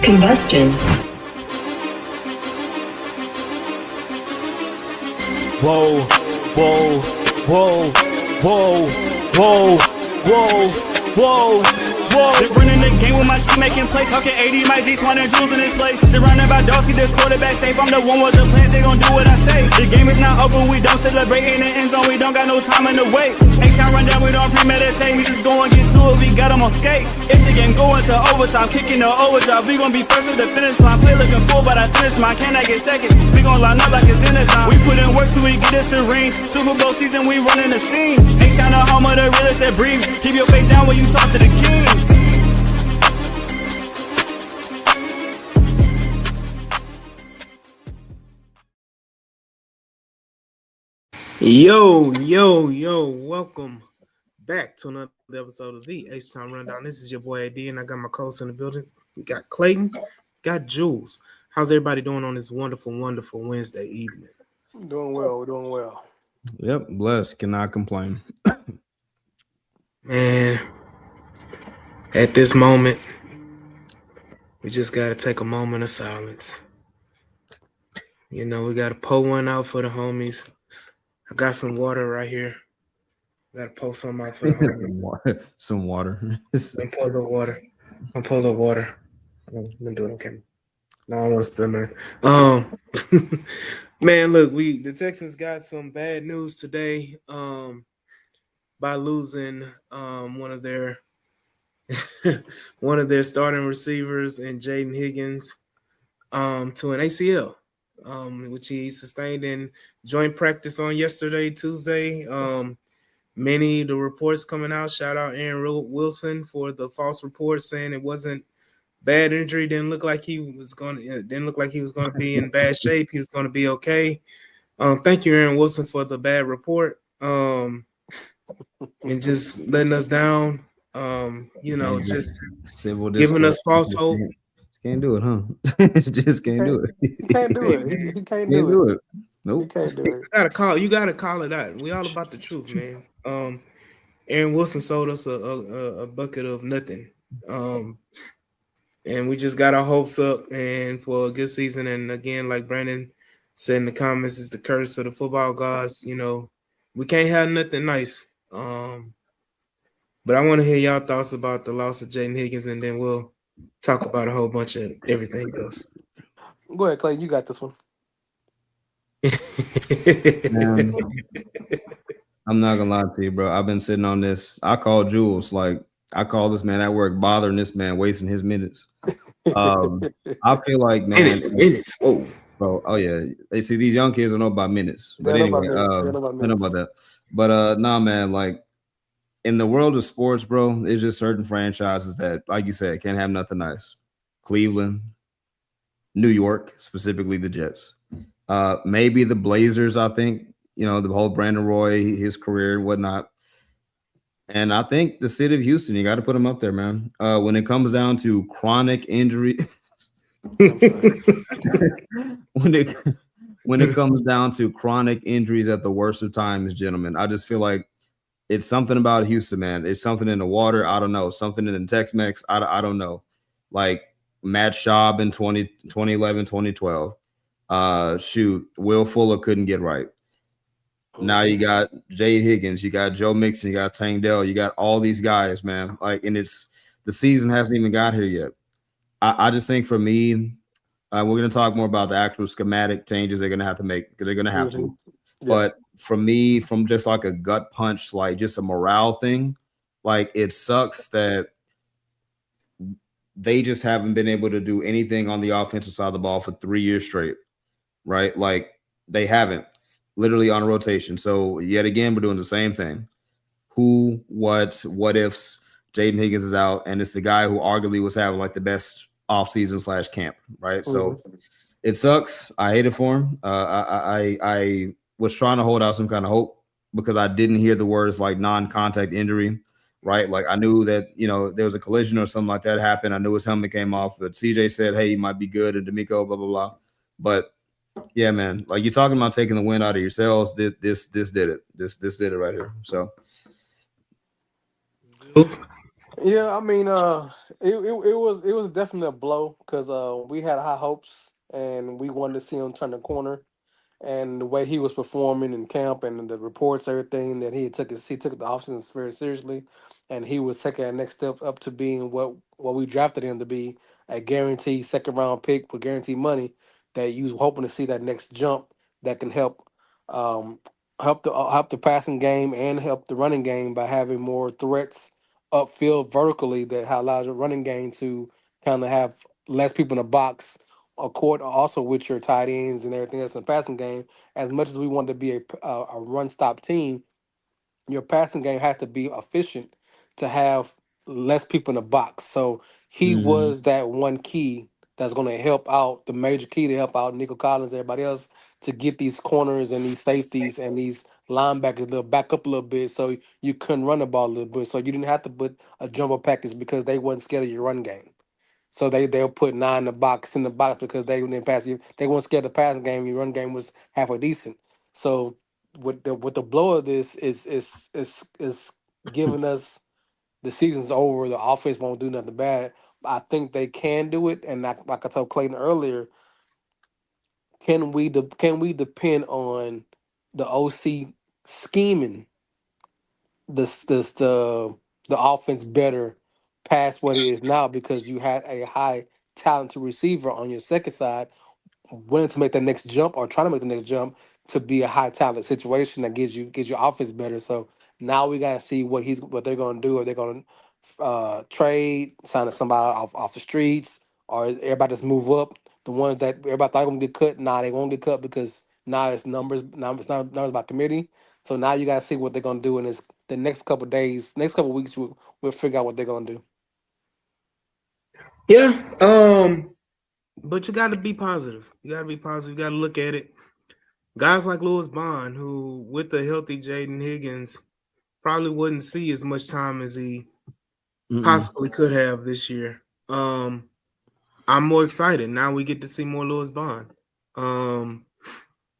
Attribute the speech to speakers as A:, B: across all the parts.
A: Combustion.
B: Whoa, whoa, whoa, whoa, whoa, whoa, whoa, whoa. They're running the game with my team making plays. Talking 80, my G's, wanting jewels in this place. Surrounded by dogs, keep the quarterback safe. I'm the one with the plans, they gon' do what I say. The game is not over, we don't celebrate in the end zone. We don't got no time in the wait. Ain't trying run down, we don't premeditate. We just go and get to it, we got them on skates. If the game going to overtime, kicking the overdrive, we gon' be first at the finish line. Play looking full, but I finish mine. Can I get second? We gon' line up like it's dinner time. We put in work till we get us a ring. Super Bowl season, we running the scene. Ain't trying to home of the realest that breathe. Keep your face down when you talk to the king.
C: Yo, welcome back to another episode of the H-Time Rundown. This is your boy AD, and I got my co-host in the building. We got Clayton, got Jules. How's everybody doing on this wonderful Wednesday evening?
D: Doing well.
E: Yep, blessed. Cannot complain.
C: Man, at this moment, we just got to take a moment of silence. You know, we got to pull one out for the homies. I got some water right here. Got to pull some out for the homies.
E: Some water.
C: I'm pull the water. I'm gonna do it on camera. No, I don't want to spill man. Man, look, the Texans got some bad news today. By losing one of their starting receivers in Jaden Higgins to an ACL, which he sustained in joint practice on Tuesday. Many of the reports coming out, shout out Aaron Wilson for the false report saying it wasn't bad injury. Didn't look like he was going to be in bad shape. He was going to be okay. Thank you, Aaron Wilson, for the bad report. And just letting us down. Just giving us false hope.
E: Can't do it, huh? Just can't do it.
D: You can't do it. You can't do it.
E: Nope.
D: You can't do it.
C: You gotta call it out. We all about the truth, man. Aaron Wilson sold us a bucket of nothing. And we just got our hopes up and for a good season. And again, like Brandon said in the comments, it's the curse of the football gods. You know, we can't have nothing nice. But I want to hear y'all thoughts about the loss of Jaden Higgins, and then we'll talk about a whole bunch of everything else.
D: Go ahead, Clay. You got this one.
E: Man, I'm not gonna lie to you, bro. I've been sitting on this. I call Jules, I call this man at work, bothering this man, wasting his minutes. I feel like, man,
C: minutes. Whoa.
E: Bro, oh yeah. They see these young kids don't know about minutes. But anyway, I know about that. But nah, man, like in the world of sports, bro, there's just certain franchises that, like you said, can't have nothing nice. Cleveland, New York, specifically the Jets. Maybe the Blazers, I think, you know, the whole Brandon Roy, his career and whatnot. And I think the city of Houston, you got to put them up there, man. When it comes down to chronic injury, when it comes down to chronic injuries at the worst of times, gentlemen, I just feel like it's something about Houston, man. It's something in the water. I don't know. Something in the Tex-Mex. I don't know. Like Matt Schaub in 2011, 2012. Will Fuller couldn't get right. Now you got Jade Higgins, you got Joe Mixon, you got Tank Dell, you got all these guys, man. Like, and the season hasn't even got here yet. I just think for me, we're going to talk more about the actual schematic changes they're going to have to make, because they're going to have to. Yeah. But for me, from just like a gut punch, like just a morale thing, like it sucks that they just haven't been able to do anything on the offensive side of the ball for 3 years straight, right? Like they haven't. Literally on rotation. So yet again, we're doing the same thing. Who, what ifs. Jaden Higgins is out, and it's the guy who arguably was having like the best offseason / camp, right? So it sucks. I hate it for him. I was trying to hold out some kind of hope because I didn't hear the words like non-contact injury, right? Like I knew that, you know, there was a collision or something like that happened. I knew his helmet came off, but CJ said, hey, he might be good, and D'Amico, blah, blah, blah. But yeah, man, like you're talking about taking the wind out of yourselves. This did it. This did it right here. So
D: yeah, I mean, It was definitely a blow because we had high hopes and we wanted to see him turn the corner, and the way he was performing in camp and the reports, everything that he took the options very seriously, and he was taking that next step up to being what we drafted him to be, a guaranteed second round pick with guaranteed money. That you was hoping to see that next jump that can um, help the passing game and help the running game by having more threats upfield vertically that allows your running game to kind of have less people in the box accord also with your tight ends and everything else in the passing game. As much as we want to be a run stop team, your passing game has to be efficient to have less people in the box. So he
E: Mhm.
D: was that one key that's going to help out, the major key to help out Nico Collins, everybody else, to get these corners and these safeties and these linebackers to back up a little bit so you couldn't run the ball a little bit. So you didn't have to put a jumbo package because they wasn't scared of your run game. So they'll put nine in the box because they didn't pass you. They weren't scared of the passing game. Your run game was halfway decent. So with the blow of this is giving us the season's over. The offense won't do nothing bad. I think they can do it, and like I told Clayton earlier, can we depend on the OC scheming the offense better past what it is now because you had a high talented receiver on your second side willing to make that next jump or trying to make the next jump to be a high talent situation that gives your offense better. So now we gotta see what they're gonna do. Are they gonna trade, sign somebody off the streets, or everybody just move up? The ones that everybody thought gonna get cut, nah, they won't get cut because now it's numbers. Now it's not numbers by committee. So now you gotta see what they're gonna do in the next couple days, next couple weeks. We'll figure out what they're gonna do.
C: Yeah. But you got to be positive. You got to be positive. You got to look at it. Guys like Louis Bond, who with a healthy Jaden Higgins probably wouldn't see as much time as he possibly could have this year. I'm more excited now. We get to see more Louis Bond. Jalen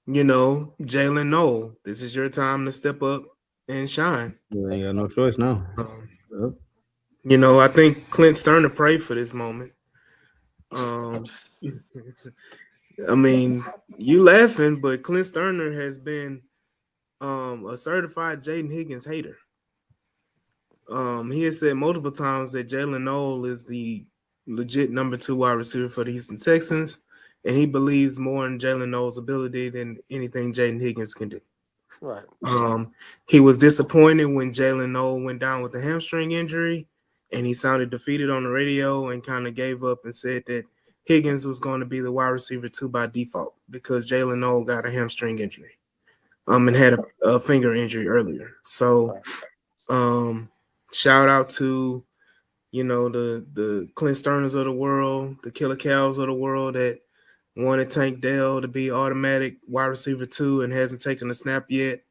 C: Noel, this is your time to step up and shine.
E: You ain't got no choice now. Yep.
C: I think Clint Sterner prayed for this moment. I mean, you laughing, but Clint Sterner has been a certified Jaden Higgins hater. He has said multiple times that Jalen Noel is the legit number 2 wide receiver for the Houston Texans, and he believes more in Jalen Noel's ability than anything Jaden Higgins can do.
D: Right.
C: He was disappointed when Jalen Noel went down with a hamstring injury, and he sounded defeated on the radio and kind of gave up and said that Higgins was going to be the wide receiver 2 by default because Jalen Noel got a hamstring injury, and had a finger injury earlier. So, shout out to, the Clint Sterners of the world, the Killer Cows of the world that wanted Tank Dell to be automatic wide receiver 2 and hasn't taken a snap yet.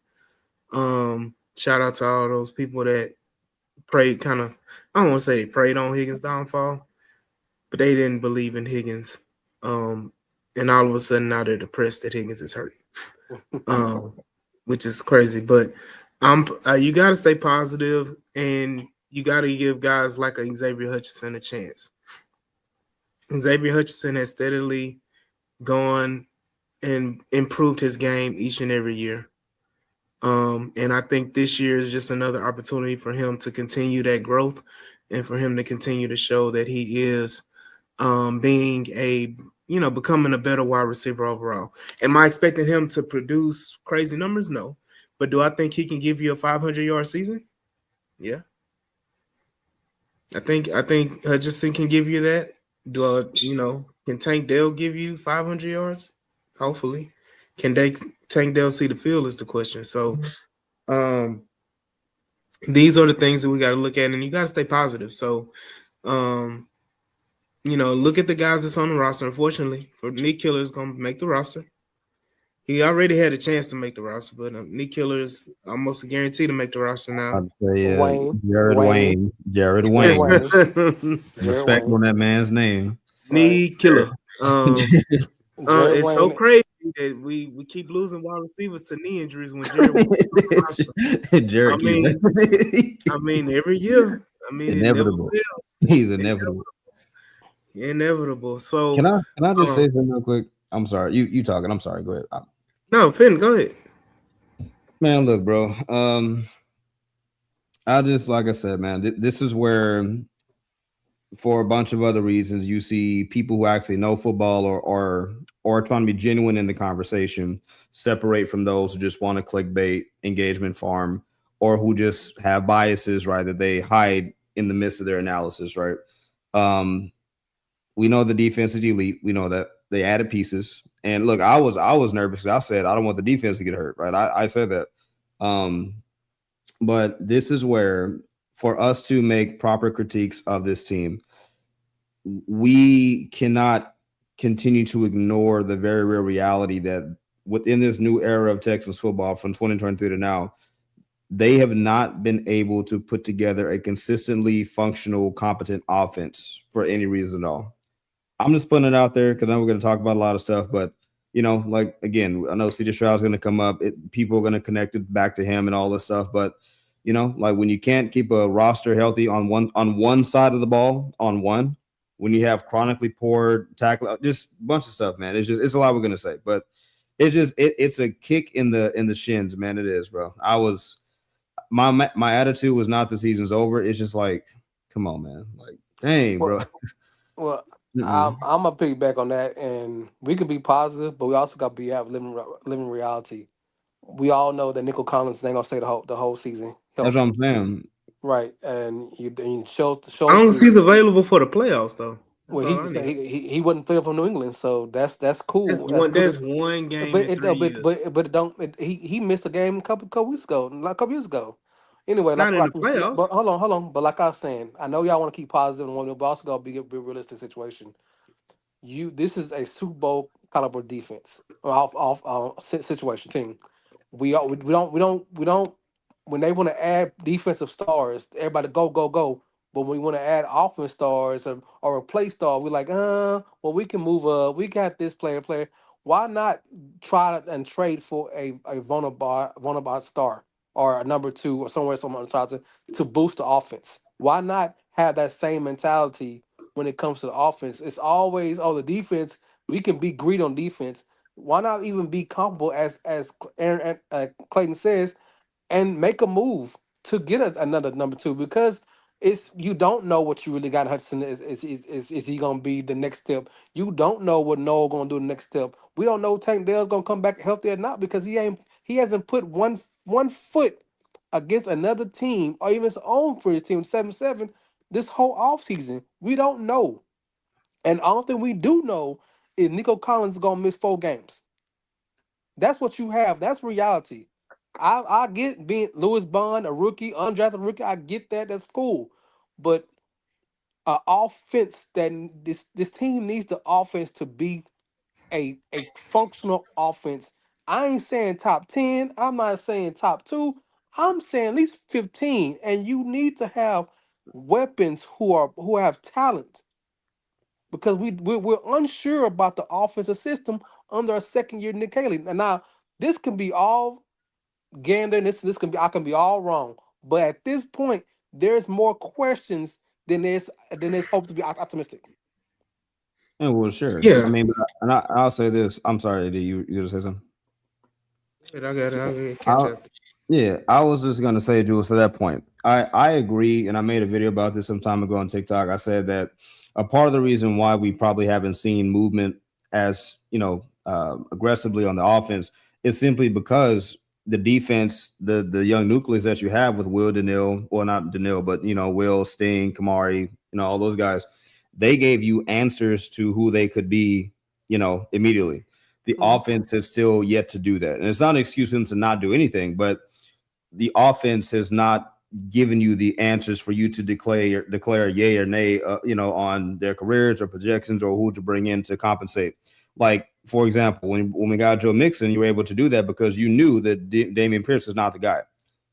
C: Shout out to all those people that prayed I don't want to say they prayed on Higgins' downfall, but they didn't believe in Higgins. And all of a sudden now they're depressed that Higgins is hurt, which is crazy. But you got to stay positive, and you got to give guys like a Xavier Hutchinson a chance. Xavier Hutchinson has steadily gone and improved his game each and every year. And I think this year is just another opportunity for him to continue that growth and for him to continue to show that he is becoming a better wide receiver overall. Am I expecting him to produce crazy numbers? No. But do I think he can give you a 500-yard season? Yeah. I think Hutchinson can give you that. Can Tank Dell give you 500 yards? Hopefully. Can Tank Dell see the field is the question. So these are the things that we got to look at, and you got to stay positive. So look at the guys that's on the roster. Unfortunately, for Nick Killer is going to make the roster. He already had a chance to make the roster, but Nick Killer is almost a guarantee to make the roster now.
E: I'd say
D: Jared Wayne.
E: Respect on that man's name.
C: Nick Killer. It's so
D: Wayne.
C: crazy that we keep losing wide receivers to knee injuries when Jared Wayne on the roster.
E: Jared,
C: I mean, every year. I mean,
E: inevitable.
C: It never fails.
E: He's inevitable.
C: Inevitable. So
E: Can I just say something real quick? I'm sorry. You talking. I'm sorry. Go ahead.
C: no, Finn, go ahead.
E: Man, look, bro. I just like I said, man, this is where for a bunch of other reasons you see people who actually know football or trying to be genuine in the conversation separate from those who just want to clickbait, engagement farm, or who just have biases, right, that they hide in the midst of their analysis, right? We know the defense is elite. We know that they added pieces. And look, I was nervous. I said I don't want the defense to get hurt, right? I said that. But this is where, for us to make proper critiques of this team, we cannot continue to ignore the very real reality that within this new era of Texas football from 2023 to now, they have not been able to put together a consistently functional, competent offense for any reason at all. I'm just putting it out there because I know we're going to talk about a lot of stuff, but like again, I know CJ Stroud's going to come up. People are going to connect it back to him and all this stuff, but like when you can't keep a roster healthy on one side of the ball when you have chronically poor tackle, just a bunch of stuff, man. It's a lot we're going to say, but it's a kick in the shins, man. It is, bro. My attitude was not the season's over. It's just like, come on, man. Like, dang, bro.
D: Well, I'm gonna piggyback on that, and we can be positive, but we also got to have living reality. We all know that Nico Collins ain't gonna stay the whole season.
E: That's what I'm saying.
D: Right, and you show.
C: As long as he's available for the playoffs, though.
D: Well, he wasn't playing for New England, so that's cool.
C: That's one game.
D: But it don't. He missed a game a couple weeks ago, like a couple years ago. Anyway,
C: not
D: like
C: in the playoffs.
D: But hold on. But like I was saying, I know y'all want to keep positive and want, but also gotta be a realistic situation. This is a Super Bowl caliber defense situation team. We don't. When they want to add defensive stars, everybody go. But when we want to add offense stars or replace stars, we're like, well, we can move. We got this player. Why not try and trade for a vulnerable star or a number 2 or somewhere to boost the offense? Why not have that same mentality when it comes to the offense? It's always, the defense. We can be greedy on defense. Why not even be comfortable as Aaron Clayton says, and make a move to get another number 2, because you don't know what you really got. Hudson is he gonna be the next step? You don't know what Noah gonna do the next step. We don't know Tank Dell's gonna come back healthy or not, because he hasn't put one foot against another team or even his own previous team 7-7 this whole offseason. We don't know, and all thing we do know is Nico Collins is gonna miss 4 games. That's what you have. That's reality. I get being Lewis Bond, a rookie, undrafted rookie. I get that. That's cool. But offense that this team needs the offense to be a functional offense. I ain't saying top 10. I'm not saying top 2. I'm saying at least 15. And you need to have weapons who have talent, because we're unsure about the offensive system under a second year Nick Haley. And now this can be all gander, and this can be, I can be all wrong, but at this point, there's more questions than there's hope to be optimistic.
E: And well, sure.
C: Yeah.
E: I mean, I'll say this. I'm sorry, you gonna say something?
C: I got it. Catch up.
E: Yeah, I was just gonna say, Jules, to that point, I agree, and I made a video about this some time ago on TikTok. I said that a part of the reason why we probably haven't seen movement as aggressively on the offense is simply because the defense, the young nucleus that you have with Will Daniil, well, not Daniil, but Will, Sting, Kamari, all those guys, they gave you answers to who they could be, immediately. The offense has still yet to do that, and it's not an excuse for them to not do anything, but the offense has not given you the answers for you to declare yay or nay, on their careers or projections or who to bring in to compensate. Like, for example, when we got Joe Mixon, you were able to do that because you knew that Damian Pierce is not the guy.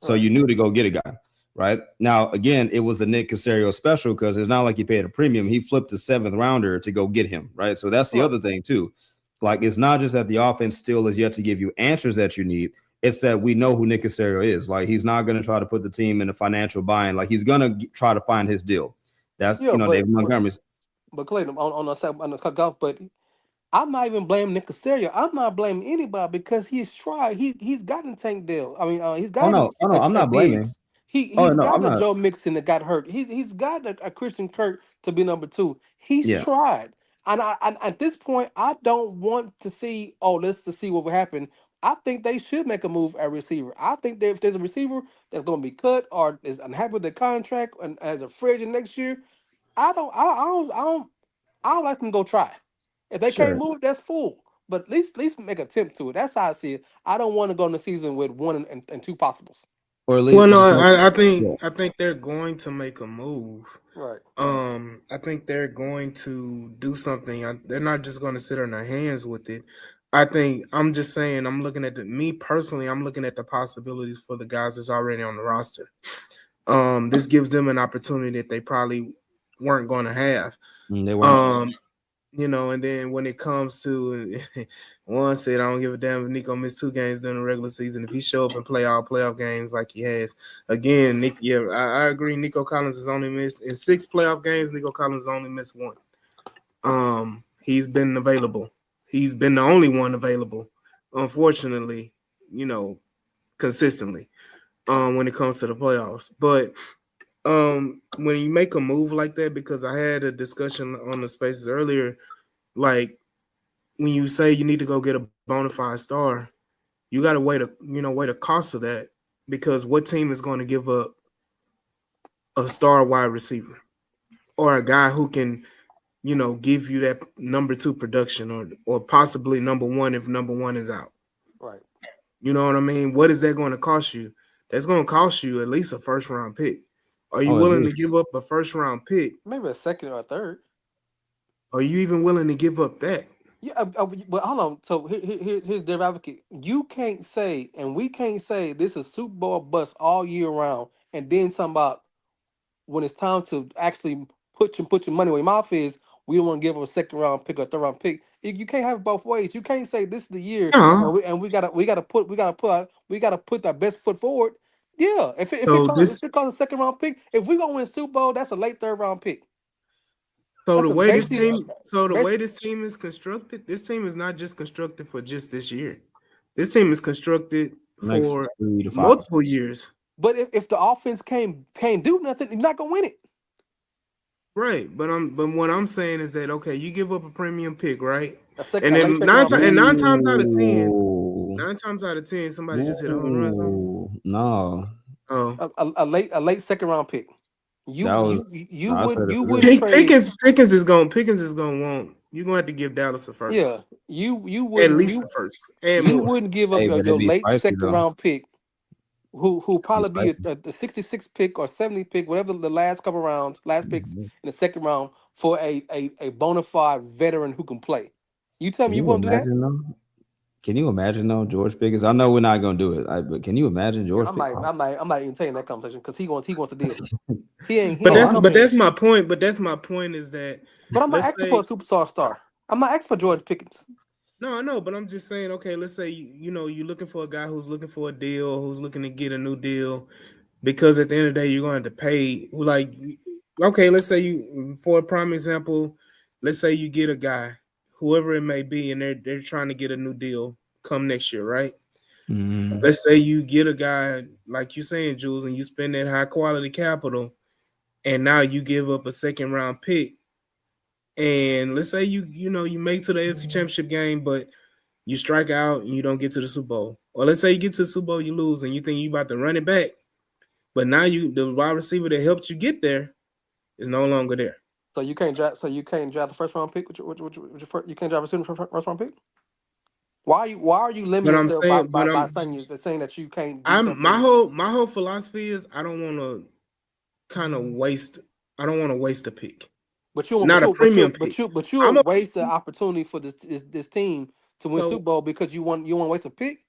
E: So you knew to go get a guy, right? Now, again, it was the Nick Caserio special because it's not like he paid a premium. He flipped a 7th rounder to go get him, right? So that's the other thing, too. Like, it's not just that the offense still is yet to give you answers that you need. It's that we know who Nick Caserio is. Like, he's not going to try to put the team in a financial bind. Like, he's going to try to find his deal. That's
D: Yeah,
E: David Montgomery's.
D: but Clayton on the golf, but I'm not even blaming Nick Casario. I'm not blaming anybody because he's tried. He's gotten Tank Dell. I mean, he's
E: Oh
D: gotten
E: no, oh no, I'm
D: a
E: not blaming.
D: Diggs.
E: Oh
D: He's
E: no, I'm
D: gotten a
E: not.
D: Joe Mixon that got hurt. He's got a Christian Kirk to be number two. He's
E: Yeah,
D: tried, and at this point, I don't want to see. Oh, let's to see what will happen. I think they should make a move at receiver. I think that if there's a receiver that's going to be cut or is unhappy with the contract and as a free agent next year, I don't like them to go try. If they can't
E: sure.
D: move, that's full. But at least make an attempt to it. That's how I see it. I don't want to go in the season with one and two possibles.
E: Or at least
C: Well, no,
E: just make, yeah.
C: I think they're going to make a move.
D: Right.
C: I think they're going to do something. They're not just going to sit on their hands with it. I think I'm just saying. I'm looking at me personally. I'm looking at the possibilities for the guys that's already on the roster. This gives them an opportunity that they probably weren't going to have.
E: They weren't.
C: Um, and then when it comes to one said, I don't give a damn if Nico missed 2 games during the regular season. If he show up and play all playoff games like he has, again, Nick, yeah, I agree. Nico Collins has only missed in 6 playoff games. Nico Collins has only missed 1. He's been available. He's been the only one available, unfortunately, consistently. When it comes to the playoffs, but when you make a move like that, because I had a discussion on the spaces earlier, like when you say you need to go get a bona fide star, you got to weigh the cost of that, because what team is going to give up a star wide receiver or a guy who can, give you that number 2 production or possibly number 1 if number 1 is out?
D: Right.
C: You know what I mean? What is that going to cost you? That's going to cost you at least a first round pick. Are you
E: Oh, at
C: willing to
E: least.
C: give up a first round pick?
D: Maybe a second or a third.
C: Are you even willing to give up that?
D: Yeah, but hold on. So here's their advocate. You can't say, and we can't say this is Super Bowl bust all year round, and then talking about when it's time to actually put your money where your mouth is. We don't want to give them a second round pick or third round pick. You can't have it both ways. You can't say this is the year,
C: No.
D: and we gotta put our best foot forward. Yeah,
C: So this,
D: if it costs a second round pick, if we gonna win Super Bowl, that's a late third round pick.
C: so
D: That's
C: the
D: a
C: way this
D: basically
C: team, so the
D: best.
C: way this team is constructed, this team is not just constructed for just this year. This team is constructed
E: Next
C: for
E: 3 to 5.
C: multiple years.
D: But if the offense can't do nothing, you're not gonna win it.
C: Right, but what I'm saying is that, okay, you give up a premium pick, right?
D: A
C: And
D: late
C: then
D: second round pick.
C: 9 times out of 10,
E: Ooh.
C: 9 times out of 10, somebody just hit a home run.
E: Ooh. No,
C: Oh,
D: A late second round pick. You
E: that was.
D: you you
E: No, I said
D: would
E: it
D: you
E: for
D: wouldn't
E: this.
D: trade.
C: Pickens is gonna want. You're gonna have to give Dallas a first,
D: Yeah, you
C: at
D: wouldn't
C: least
D: you
C: a first and
D: you
C: more.
D: wouldn't give up
E: Hey, but
D: your
E: it'd be
D: late
E: spicy
D: second
E: though.
D: round pick, who
E: It'd be
D: probably be
E: spicy.
D: the 66 pick or 70 pick, whatever the last couple rounds, last picks
E: Mhm.
D: in the second round for a bona fide veteran who can play. You tell
E: Can
D: me you
E: you
D: won't do that?
E: imagine though? Can you imagine though, George Pickens? I know we're not gonna do it, but can you imagine
D: Yeah,
E: George Pickens?
D: I'm not even taking that conversation because he wants to deal. He
C: But
D: ain't
E: Oh, I
C: that's
E: know.
C: but
D: coming.
C: that's my point. But that's my point is that,
D: But I'm not
C: let's
D: asking for
C: say,
D: a superstar star. I'm not asking for George Pickens.
C: no, I know, but I'm just saying, okay, let's say you're looking for a guy who's looking for a deal, who's looking to get a new deal, because at the end of the day, you're going to have to pay. Like, okay, let's say for a prime example, let's say you get a guy, whoever it may be, and they're trying to get a new deal come next year, right?
E: Mhm.
C: Let's say you get a guy like you saying, Jules, and you spend that high quality capital, and now you give up a second round pick, and let's say you make to the AFC Championship game, but you strike out and you don't get to the Super Bowl. Or let's say you get to the Super Bowl, you lose, and you think you about to run it back, but now the wide receiver that helped you get there is no longer there.
D: So you can't draft. So you can't draft the first round pick. You can't draft a student first round pick. Why are you limiting
C: But I'm
D: yourself by
C: saying,
D: by, by saying that you can't do
C: I'm my
D: something?
C: whole philosophy is I don't want to kind of waste. I don't want to waste a pick,
D: But you but
C: not a
D: you but
C: premium
D: you
C: pick.
D: but you but you'll
C: I'm a
D: waste the opportunity for this team to win Super
C: so
D: Bowl because you want to waste a pick.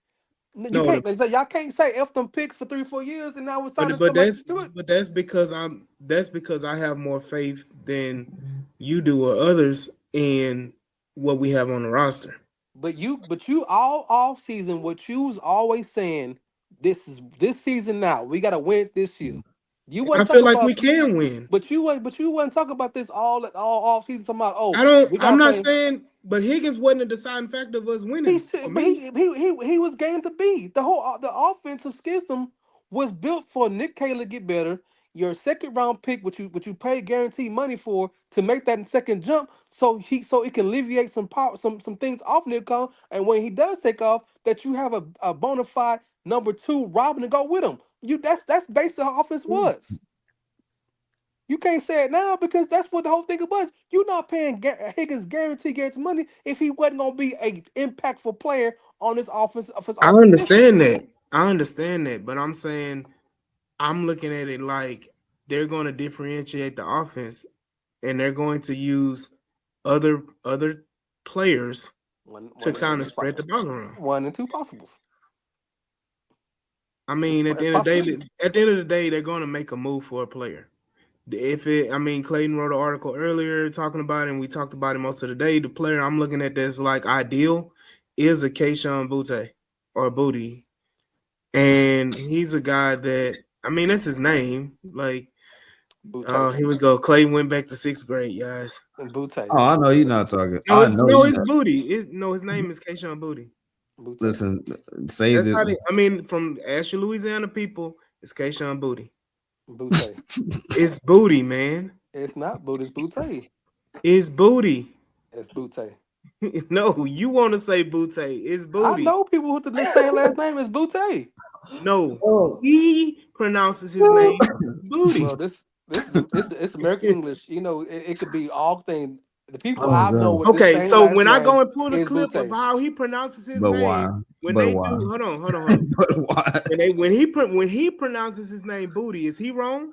D: You
C: no,
D: can't. They say y'all can't say f them picks for 3 4 years and now it's time to
C: but
D: somebody
C: that's
D: to do it.
C: but that's because I have more faith than you do or others in what we have on the roster.
D: But you all off season what you was always saying. This season now we got to win it this year. You
C: I
D: wasn't
C: feel
D: talking
C: like we
D: about,
C: can win.
D: but you wasn't talking about this all off season. Talking about, oh,
C: I don't.
D: we
C: I'm
D: gotta
C: not
D: play.
C: saying, but Higgins wasn't a deciding factor of us
D: He
C: winning for
D: should, but
C: me.
D: he was game to beat. The whole the offensive system was built for Nick Taylor to get better. Your second round pick, which you pay guaranteed money for, to make that second jump, so it can alleviate some power, some things off Nick Khan. And when he does take off, that you have a bona fide number two Robin to go with him. That's basically how offense was. You can't say it now because that's what the whole thing was. You're not paying Higgins guaranteed money if he wasn't gonna be a impactful player on this offense of his
C: I
D: offense system.
C: understand that. I understand that, but I'm saying I'm looking at it like they're going to differentiate the offense, and they're going to use other players
D: One,
C: to
D: one, and
C: kind of
D: two,
C: spread the ball around.
D: one and two possibles.
C: I mean,
D: It's possibilities.
C: at the end of the day, they're going to make a move for a player. I mean, Clayton wrote an article earlier talking about it, and we talked about it most of the day. The player I'm looking at that's like ideal is a Keyshawn Butte or Booty. And he's a guy that, I mean, that's his name. Like,
D: Butte
C: here we go. Clayton went back to 6th grade, guys.
D: and Butte.
E: Oh, I know you're not talking.
C: No,
E: I
C: it's
E: know
C: no,
E: you
C: it's
E: not.
C: Booty. No, his name is Keyshawn Booty.
D: Butte.
E: Listen, say
C: That's
E: this.
C: how I mean, from Ashley, Louisiana people, it's Keyshawn Booty.
D: Butte.
C: It's Booty, man.
D: It's not Butte. It's Butte.
C: It's Booty.
D: It's Butte.
C: No, you want to say Butte. It's
D: I
C: Booty.
D: know people with the same last name as Butte.
C: No,
E: Oh.
C: he pronounces his name Booty.
D: Bro, this it's American English. You know, it could be all things. The people
E: Oh,
D: I know
E: God.
D: with this
C: Okay,
D: same
C: so
D: last
C: when I
D: name
C: go and pull the
D: is
C: clip of
D: Butte.
C: how he pronounces his
E: But
C: name,
E: why?
C: when
E: But
C: they
E: why?
C: do, hold on.
E: But why?
C: When he pronounces his name Booty, is he wrong?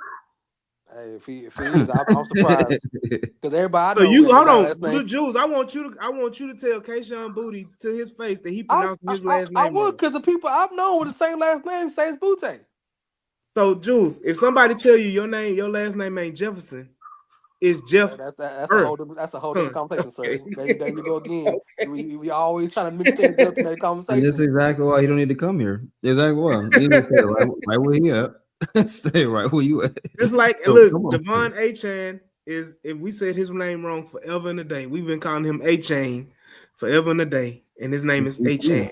D: Hey, if he is, I'm surprised because everybody I
C: So
D: know
C: you
D: with
C: hold
D: that
C: on,
D: last name.
C: Blue Jules. I want you to tell Keyshawn Booty to his face that he
D: I
C: pronounced his last
D: I
C: name
D: would
C: wrong.
D: because the people I've known with the same last name says Butte.
C: So Jules, if somebody tell you your last name ain't Jefferson, it's Jeff.
D: That's a whole different
C: Son.
D: conversation,
C: Okay.
D: sir. There you go again.
C: Okay.
D: We always trying to mix things up to make
E: And
D: conversations.
E: that's exactly why you don't need to come here. Exactly why. You need to stay right where you at. Stay right where you at.
C: It's like,
E: So,
C: look,
E: come on.
C: Devon Achan is, if we said his name wrong forever and a day, we've been calling him Achan forever and a day, and his name is Achan.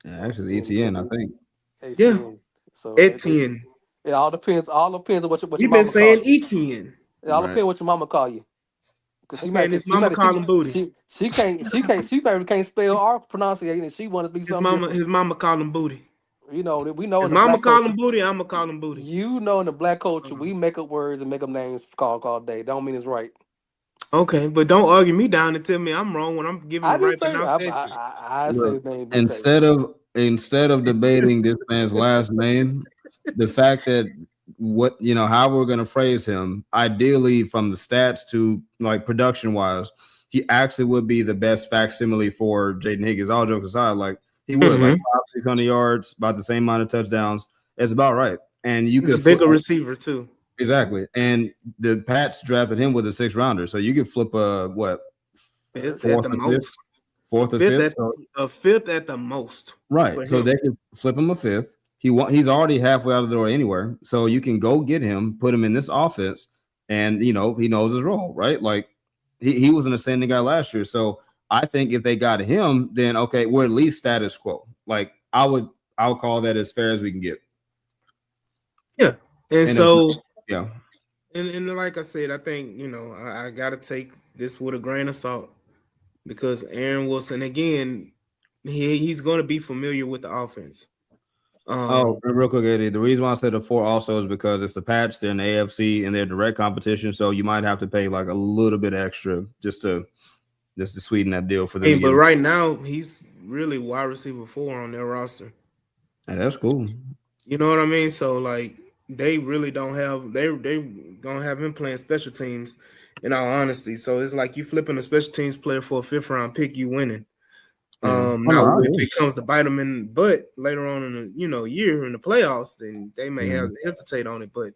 E: Yeah, actually, it's ETN, I think.
C: Yeah.
D: 18. So
C: Etienne.
D: it all depends. All depends on what your
C: We've
D: mama
C: been saying
D: call you.
C: Etienne.
D: It all
E: Right.
D: depends what your mama call you. Because
C: Okay, and his mama call him Booty.
D: she probably can't spell or pronounce it, and she wants to be
C: His
D: something different.
C: mama call him Booty.
D: You know, we know
C: His
D: in the
C: mama
D: black
C: call
D: culture.
C: him Booty. I'ma call him Booty.
D: You know, in the black culture, we make up words and make up names all day. Don't mean it's right.
C: Okay, but don't argue me down and tell me I'm wrong when I'm giving
D: I
C: the right
D: didn't say
C: pronunciation.
D: I say
E: Look,
D: his name.
E: instead of debating this man's last name, the fact that how we're gonna phrase him, ideally from the stats to like production wise, he actually would be the best facsimile for Jaden Higgins. All jokes aside, like he would like 600 yards, about the same amount of touchdowns. It's about right. And you
C: He's a
E: could
C: bigger receiver too.
E: Exactly. And the Pats drafted him with a 6th rounder. So you could flip
C: Fifth
E: fourth
C: at the
E: or
C: most.
E: fifth? Fourth or fifth?
C: A fifth at the most.
E: Right. So they could flip him a 5th. He's already halfway out of the door anywhere. So you can go get him, put him in this offense, and he knows his role, right? Like he was an ascending guy last year. So I think if they got him, then okay, we're at least status quo. Like I would call that as fair as we can get.
C: Yeah. And so
E: yeah.
C: And like I said, I think, I gotta take this with a grain of salt because Aaron Wilson, again, he's gonna be familiar with the offense.
E: Real quick, Eddie. The reason why I said the 4 also is because it's the Pats, they're in the AFC and they're direct competition, so you might have to pay like a little bit extra just to sweeten that deal for them.
C: But right now he's really wide receiver 4 on their roster.
E: And that's cool.
C: You know what I mean? So like they really don't have they gonna have him playing special teams in all honesty. So it's like you flipping a special teams player for a 5th round pick, you winning. Now if it comes to bite them in the butt later on in the year in the playoffs, then they may have to hesitate on it. But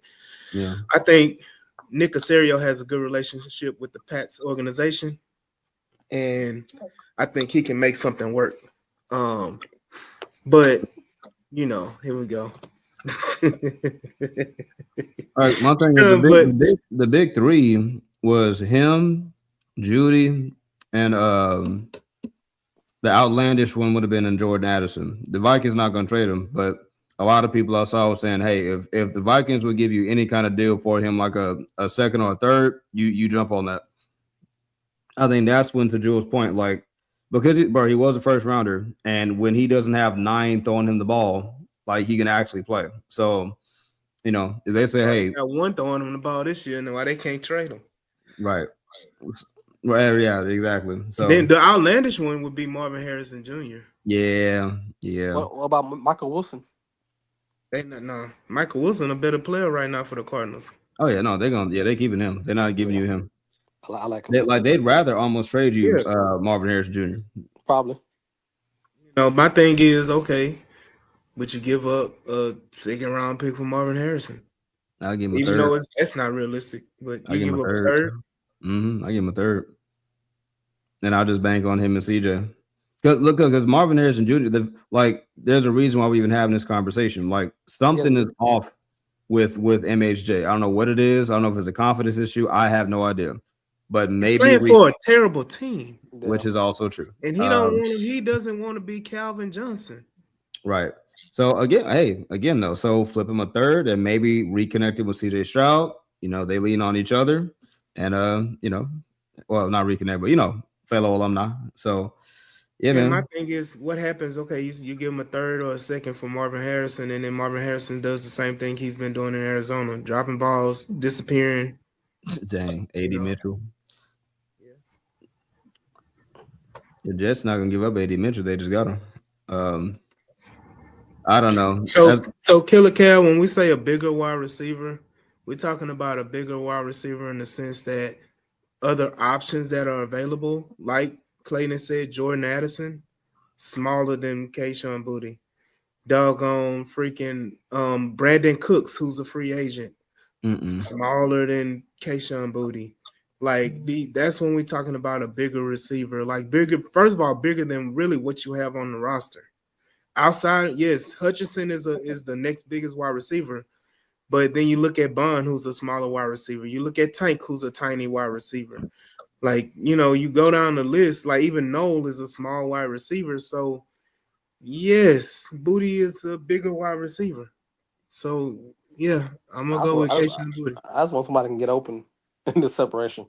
C: I think Nick Caserio has a good relationship with the Pats organization, and I think he can make something work. But here we go.
E: All right, my thing is the big three was him, Judy, and the outlandish one would have been in Jordan Addison. The Vikings not going to trade him, but a lot of people I saw were saying, "Hey, if the Vikings would give you any kind of deal for him, like a second or a third, you jump on that." I think that's when, to Jules' point, like because he was a first rounder, and when he doesn't have 9 throwing him the ball, like he can actually play. So, if they say, "Hey,
C: got one throwing him the ball this year, and why they can't trade him?"
E: Right. Yeah, exactly. So
C: then the outlandish one would be Marvin Harrison Jr.
E: Yeah.
D: What about Michael Wilson?
C: Michael Wilson a better player right now for the Cardinals.
E: Oh yeah, no, they're keeping him. They're not giving you him.
D: I like him.
E: They'd rather almost trade you Marvin Harrison Jr.
D: Probably.
C: My thing is okay, but you give up a second round pick for Marvin Harrison.
E: I'll give him a
C: even
E: third.
C: though that's not realistic, but you give up a third.
E: I give him a third, and I'll just bank on him and CJ. Because Marvin Harrison Jr. There's a reason why we're even having this conversation. Like something is off with MHJ. I don't know what it is. I don't know if it's a confidence issue. I have no idea. But maybe
C: he's playing for a terrible team,
E: which is also true.
C: And he doesn't want to be Calvin Johnson.
E: Right. So again though, so flip him a third and maybe reconnect him with CJ Stroud. They lean on each other, and well, not reconnect, but fellow alumni. So yeah, man.
C: My thing is, what happens? Okay, you give him a third or a second for Marvin Harrison, and then Marvin Harrison does the same thing he's been doing in Arizona, dropping balls, disappearing.
E: Dang, AD Mitchell. The Jets not gonna give up AD Mitchell. They just got him. I don't know.
C: So Killer Cal, when we say a bigger wide receiver, we're talking about a bigger wide receiver in the sense that other options that are available, like Clayton said, Jordan Addison, smaller than Kayshon Boutte. Doggone freaking Brandon Cooks, who's a free agent, smaller than Kayshon Boutte. That's when we're talking about a bigger receiver, first of all, bigger than really what you have on the roster. Outside, yes, Hutchinson is the next biggest wide receiver, but then you look at Bond, who's a smaller wide receiver. You look at Tank, who's a tiny wide receiver. You go down the list, even Noel is a small wide receiver. So, yes, Boutte is a bigger wide receiver. So, yeah, I'm going to go with Kayshon Boutte.
D: I just want somebody who can get open in the separation.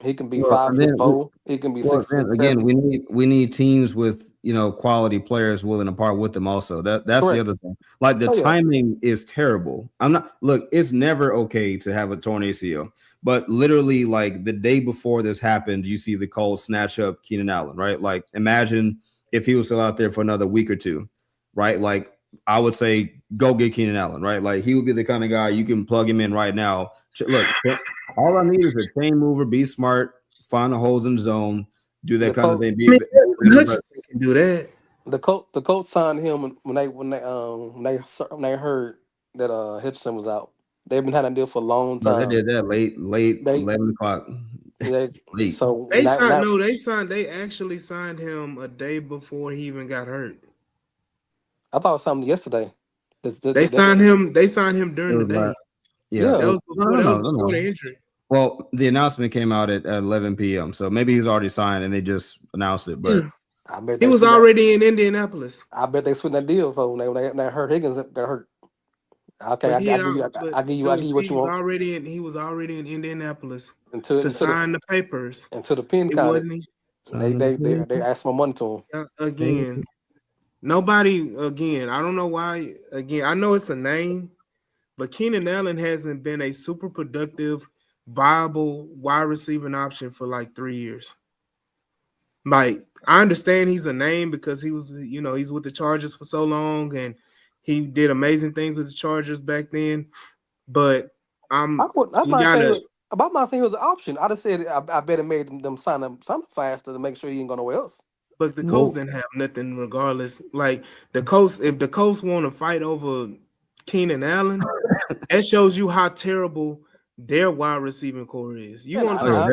D: He can be 5'4". He can be 6 foot.
E: Again, we need teams with quality players willing to part with them. Also, that's correct. The other thing. The timing is terrible. It's never okay to have a torn ACL, but literally, the day before this happened, you see the Colts snatch up Keenan Allen, right? Imagine if he was still out there for another week or two, right? I would say go get Keenan Allen, right? He would be the kind of guy you can plug him in right now. Look, all I need is a chain mover, be smart, find the holes in the zone, do that kind of thing.
C: Hutchinson can do that.
D: The coach signed him when they heard that Hutchinson was out. They've been having a deal for a long time.
E: No, they did that late 11 o'clock.
D: So
C: they actually signed him a day before he even got hurt.
D: I thought it was something yesterday.
C: They signed him during the day.
E: Yeah,
C: that was before the injury.
E: Well, the announcement came out at 11 p.m. So maybe he's already signed and they just announced it. But
C: I bet he was already in Indianapolis.
D: I bet they switched that deal for when they hurt Higgins got hurt. Okay, I give you what you want.
C: He was already in Indianapolis to sign the papers.
D: And to the pin count. They asked for money to him.
C: Again, I don't know why. Again, I know it's a name, but Keenan Allen hasn't been a super productive, viable wide receiving option for 3 years. I understand he's a name because he was, he's with the Chargers for so long and he did amazing things with the Chargers back then. But I'm not saying
D: he was an option. I just said I bet it made them sign him faster to make sure he ain't going nowhere else.
C: But the Colts didn't have nothing regardless. If the Colts want to fight over Keenan Allen, that shows you how terrible their wide receiving core is. You want to talk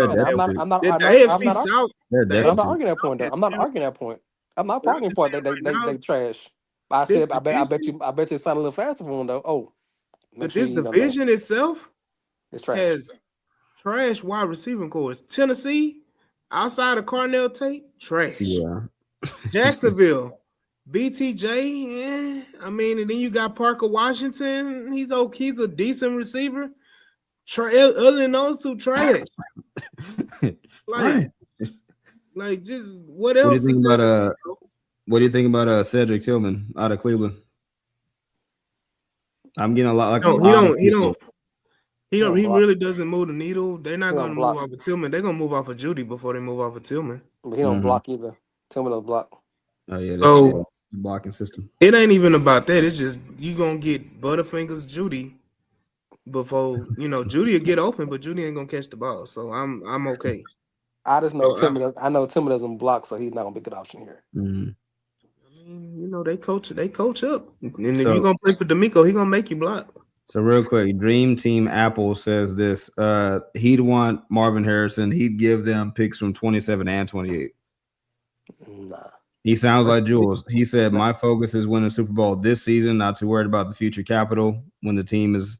C: about the AFC South?
D: I'm not arguing that point. I'm not arguing that point. I'm not arguing for it. They trash. I
C: This
D: said, I bet you it sounded a little faster for him though. Oh, make
C: but
D: sure
C: this
D: you know
C: division itself
D: it's trash.
C: has trash wide receiving cores. Tennessee, outside of Cornell Tate, trash.
E: Yeah.
C: Jacksonville, BTJ. I mean, and then you got Parker Washington. He's okay. He's a decent receiver. Other than those two, trash. Like, like just what
E: What do you
C: else is
E: think
C: there?
E: about what do you think about Cedric Tillman out of Cleveland? I'm getting a lot like
C: No,
E: a lot of people.
C: He
D: block.
C: really doesn't move the needle. They're not
D: He
C: going
D: don't
C: to move
D: block.
C: off of Tillman. They're going to move off of Judy before they move off of Tillman.
D: But he don't block either. Tell me don't block.
E: Oh yeah, that's
C: So
E: the blocking system.
C: it ain't even about that. It's just you gonna get Butterfingers Judy before Judy will get open, but Judy ain't gonna catch the ball. So I'm okay.
D: I just know
C: So,
D: I know Tillman doesn't block, so he's not gonna be a good option here.
E: Mm-hmm.
C: I mean, they coach up, and if
E: So-
C: you're gonna play for D'Amico, he gonna make you block.
E: So real quick, Dream Team Apple says this. He'd want Marvin Harrison. He'd give them picks from 27 and 28.
D: Nah.
E: He sounds like Jules. He said, "My focus is winning Super Bowl this season, not too worried about the future capital when the team is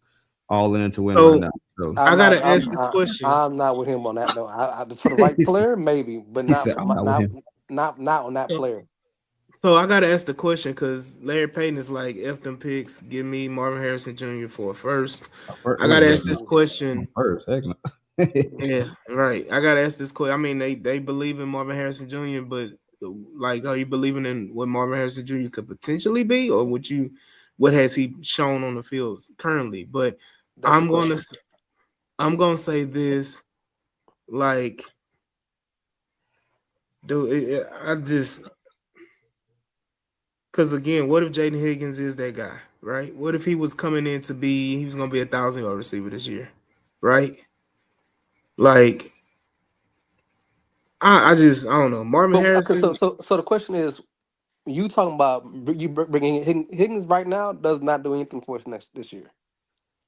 E: all in it to win right now." So
C: I gotta ask the question.
D: I'm not with him on that though. For the right player, maybe, but not
E: said, "I'm not with him."
D: not on that player.
C: So I gotta ask the question because Larry Payton is like, "F them picks, give me Marvin Harrison Jr. for a first." I gotta ask this question.
E: First, heck no.
C: Yeah, right. I gotta ask this question. I mean, they believe in Marvin Harrison Jr., but like, are you believing in what Marvin Harrison Jr. could potentially be, or what has he shown on the field currently? But I'm gonna say this, like, dude, I just because again, what if Jaden Higgins is that guy, right? What if he was coming in to be he was gonna be 1,000-yard receiver this year, right? Like, I don't know. Marvin Harrison.
D: Okay, so the question is, you talking about you bringing Higgins right now does not do anything for us this year.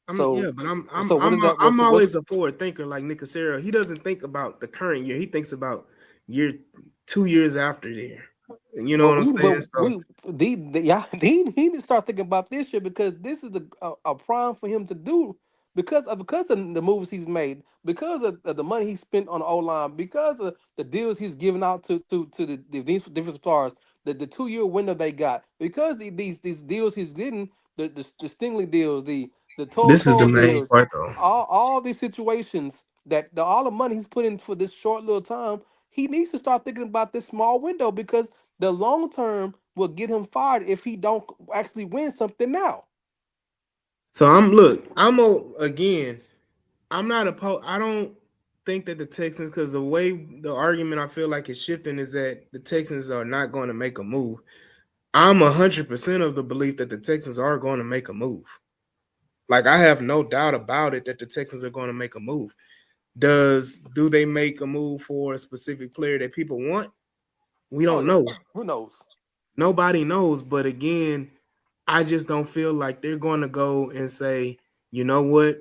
C: But I'm
D: what's
C: always a forward thinker like Nick Cassero. He doesn't think about the current year. He thinks about 2 years after there. You know what I'm saying?
D: He need to start thinking about this year because this is a prime for him to do because of the moves he's made, because of the money he spent on the O line, because of the deals he's given out to the different stars, the 2-year window they got, because these deals he's getting, the Stingley deals, the
C: This is the main
D: deals,
C: part though.
D: all these situations that all the money he's put in for this short little time, he needs to start thinking about this small window because the long term will get him fired if he don't actually win something now.
C: So I'm not opposed. I don't think that the Texans, because the way the argument I feel like is shifting is that the Texans are not going to make a move. I'm 100% of the belief that the Texans are going to make a move. Like, I have no doubt about it that the Texans are going to make a move. Do they make a move for a specific player that people want? We don't know.
D: Who knows?
C: Nobody knows. But again, I just don't feel like they're going to go and say, you know what?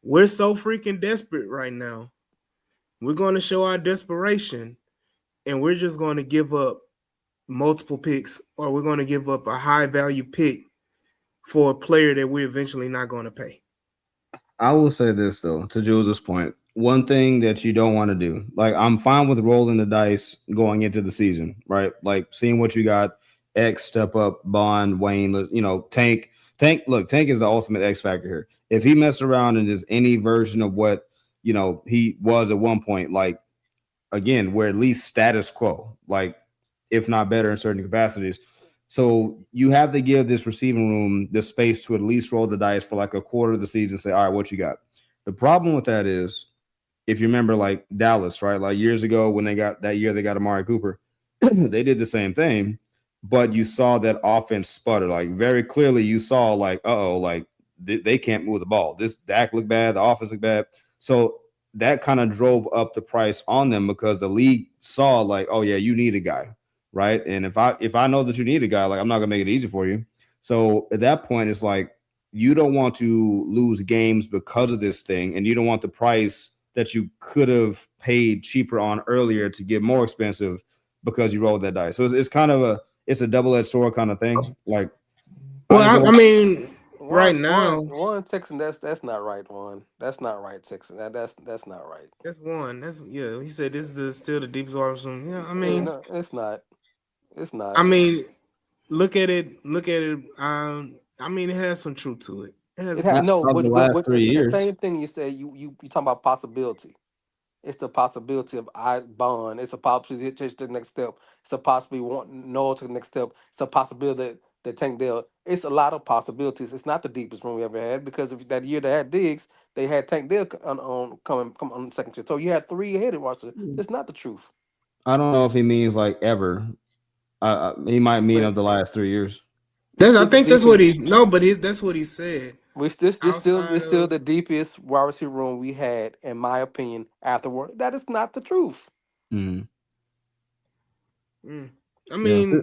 C: We're so freaking desperate right now. We're going to show our desperation, and we're just going to give up multiple picks, or we're going to give up a high value pick for a player that we're eventually not going to pay.
E: I will say this though, to Jules's point, one thing that you don't want to do, like I'm fine with rolling the dice going into the season, right? Like seeing what you got, X step up, Bond, Wayne, Tank. Look, Tank is the ultimate X factor here. If he messes around and is any version of what he was at one point, like again, we're at least status quo, like if not better in certain capacities. So you have to give this receiving room the space to at least roll the dice for like a quarter of the season. Say, all right, what you got? The problem with that is, if you remember, like Dallas, right? Like years ago when they got Amari Cooper, they did the same thing, but you saw that offense sputter. Like very clearly, you saw like, like they can't move the ball. This Dak looked bad, the offense looked bad. So that kind of drove up the price on them because the league saw like, oh yeah, you need a guy. Right. And if I know that you need a guy, like I'm not gonna make it easy for you. So at that point, it's like you don't want to lose games because of this thing, and you don't want the price that you could have paid cheaper on earlier to get more expensive because you rolled that dice. So it's kind of a double-edged sword kind of thing. Like
C: Well, I mean, right now
D: one Texan. That's not right. One. That's not right, Texan. That's not right.
C: that's one. That's yeah. He said this is still the deepest wide receiver. Yeah,
D: No, it's not. It's
C: I
D: not.
C: mean, look at it. Look at it. I mean, it has some truth to it. It has
D: It
C: some.
D: ha-
E: not
D: no,
E: of the last
D: but
E: 3 years.
D: the same thing you said. You talking about possibility. It's the possibility of I bond. It's a possibility to take the next step. It's a possibility want Noah to the next step. It's a possibility that Tank Dell. It's a lot of possibilities. It's not the deepest room we ever had because if that year they had Diggs, they had Tank Dell on come on the second year. So you had three headed roster. It's not the truth.
E: I don't know if he means like ever. He might mean
D: But
E: of the last 3 years.
D: it's
C: That's. I
D: still the
C: think that's what
D: deepest.
C: he's. No, but that's what he said.
D: This still
C: Outside
D: it's still
C: of.
D: the deepest wide receiver room we had, in my opinion. Afterward, that is not the truth.
E: Mm.
C: Mm, I
E: Yeah.
C: mean,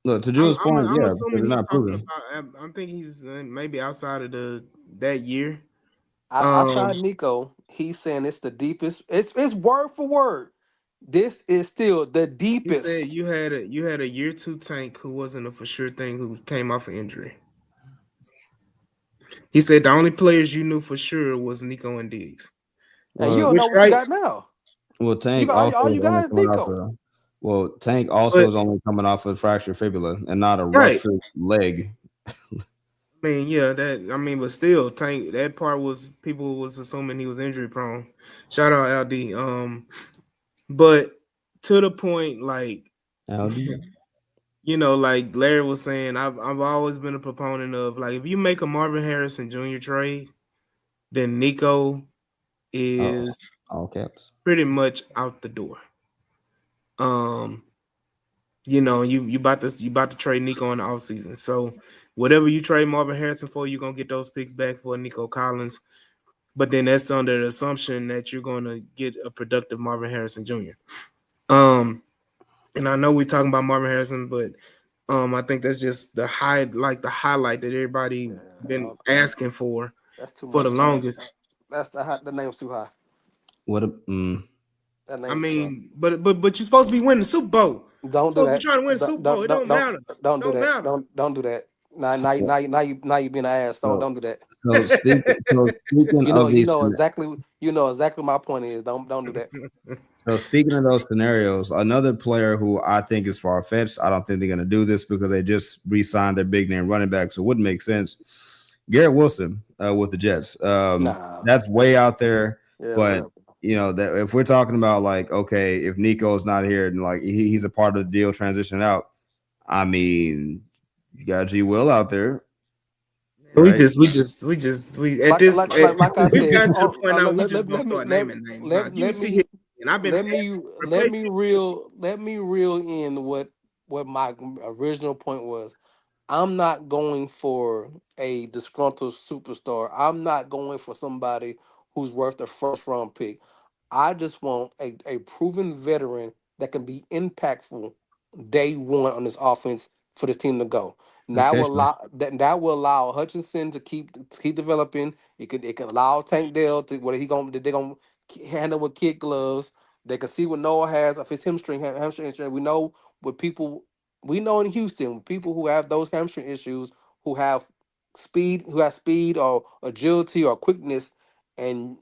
E: Look, to Drew's point,
C: I'm
E: yeah, because
C: assuming
E: they're
C: he's
E: not
C: talking
E: proven.
C: about. I think he's maybe outside of that year.
D: Outside Nico, he's saying it's the deepest. It's word for word. This is still the
C: He said
D: deepest.
C: you had a year two tank who wasn't a for sure thing who came off an injury. He said the only players you knew for sure was Nico and Diggs.
D: And you
E: Well,
D: don't
C: Which
D: know what you
C: right,
D: got now.
E: well,
D: You
E: Tank
D: got
E: also
D: all
E: is
D: you
E: only
D: got is
E: coming off
D: Nico.
E: a. Well, Tank also
C: but
E: is only coming off a fractured fibula and not a
C: right.
E: ruptured leg.
C: I mean, yeah, but still, Tank. That part was people was assuming he was injury prone. Shout out LD. But to the point, like
E: Howdy.
C: like Larry was saying, I've always been a proponent of like if you make a Marvin Harrison Jr. trade, then Nico
E: Oh,
C: is
E: all caps.
C: pretty much out the door. Um, you about to trade Nico in the offseason. So whatever you trade Marvin Harrison for, you're gonna get those picks back for Nico Collins. But then that's under the assumption that you're gonna get a productive Marvin Harrison Jr. And I know we're talking about Marvin Harrison, but I think that's just the highlight that everybody been asking
D: That's too
C: for the
D: much.
C: longest.
D: That's the name's too high.
E: What a
D: That
C: I
D: name's too high.
C: mean, but you're supposed to be winning the Super Bowl.
D: Don't do
C: Supposed to be
D: that.
C: trying to win the Super Bowl. It don't matter.
D: Don't do
C: Don't
D: that.
C: matter.
D: Don't do that. Now you being an ass.
E: so
D: Don't do that.
E: speaking of these
D: You know exactly my point is. Don't do that.
E: so speaking of those scenarios, another player who I think is far fetched. I don't think they're going to do this because they just re-signed their big name running back, so it wouldn't make sense. Garrett Wilson with the Jets.
D: Nah.
E: That's way out there,
D: Yeah.
E: but
D: Whatever.
E: that if we're talking about like, okay, if Nico's not here and like he's a part of the deal transition out, I mean, you got G Will out there.
C: We
E: Right?
C: we at this
D: Like I
C: we've
D: said.
C: gotten to the point now we just gonna
D: Let me
C: start naming names. Now give me
D: let
C: T
D: me
C: Higgins, and I've been
D: let
C: replaced
D: me
C: him.
D: reel in what my original point was. I'm not going for a disgruntled superstar. I'm not going for somebody who's worth a first round pick. I just want a proven veteran that can be impactful day one on this offense for this team to go.
E: That's Keshawn.
D: That will allow Hutchinson to keep developing. It can allow Tank Dell to what he gonna they gonna handle with kid gloves. They can see what Noah has of his hamstring injury. We know in Houston people who have those hamstring issues who have speed or agility or quickness, and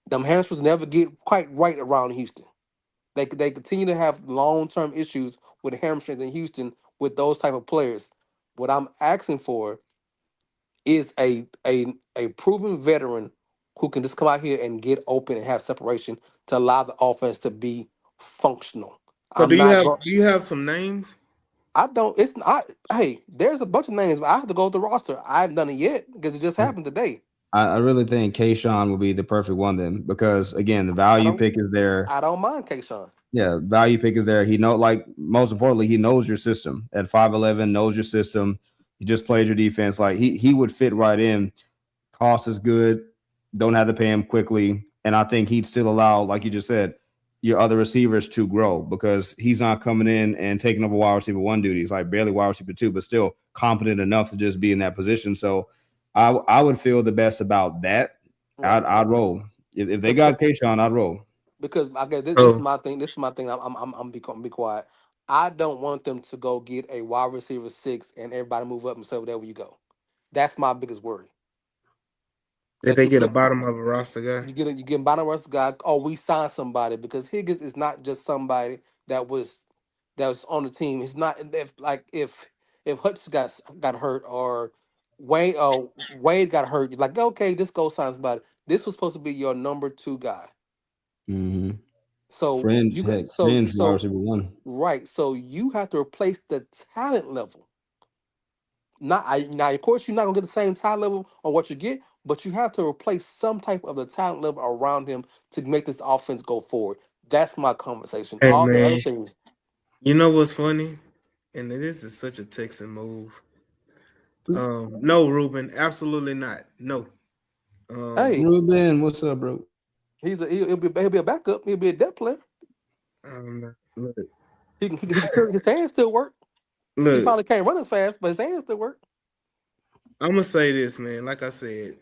D: them hamstrings never get quite right around Houston. They continue to have long term issues with hamstrings in Houston with those type of players. What I'm asking for is a proven veteran who can just come out here and get open and have separation to allow the offense to be functional.
C: So
D: I'm not going.
C: do you have some names?
D: I don't. It's not. Hey, there's a bunch of names, but I have to go through the roster. I haven't done it yet because it just happened today.
E: I really think Kayshawn will be the perfect one then because again, the
D: I
E: value
D: don't.
E: pick is there.
D: I don't mind Kayshawn.
E: Yeah, value pick is there. He like most importantly, he knows your system at 5'11, knows your system. He just played your defense. Like he would fit right in. Cost is good. Don't have to pay him quickly. And I think he'd still allow, like you just said, your other receivers to grow because he's not coming in and taking over wide receiver one duties, like barely wide receiver two, but still competent enough to just be in that position. So I would feel the best about that.
D: Right.
E: I'd roll. If they got Kayshawn, I'd roll.
D: Because I guess this is
C: Oh,
D: my thing. This is my thing. I'm be quiet. I don't want them to go get a wide receiver 6 and everybody move up and say wherever you go. That's my biggest worry.
C: Did
D: That
C: they
D: you
C: get a
D: put
C: bottom of a roster guy?
D: you get bottom rush guy. Oh, we signed somebody because Higgins is not just somebody that was on the team. It's not if Hutch got hurt or Wade got hurt. You're like, okay, just go sign somebody. This was supposed to be your number 2 guy.
E: Mm-hmm.
D: So
E: Fringe,
D: you got
E: heck, Fringe wide receiver one.
D: right. So you have to replace the talent level. Now, of course, you're not gonna get the same talent level on what you get, but you have to replace some type of the talent level around him to make this offense go forward. That's my conversation.
C: Hey
D: All the
C: man,
D: other things,
C: you know what's funny? And this is such a Texan move. No, Ruben, absolutely not. No.
D: hey,
E: Ruben, what's up, bro?
D: he'll be a backup. He'll be a depth player.
C: Look,
D: His hands still work. He
C: look,
D: probably can't run as fast, but his hands still work.
C: I'm gonna say this, man. Like I said,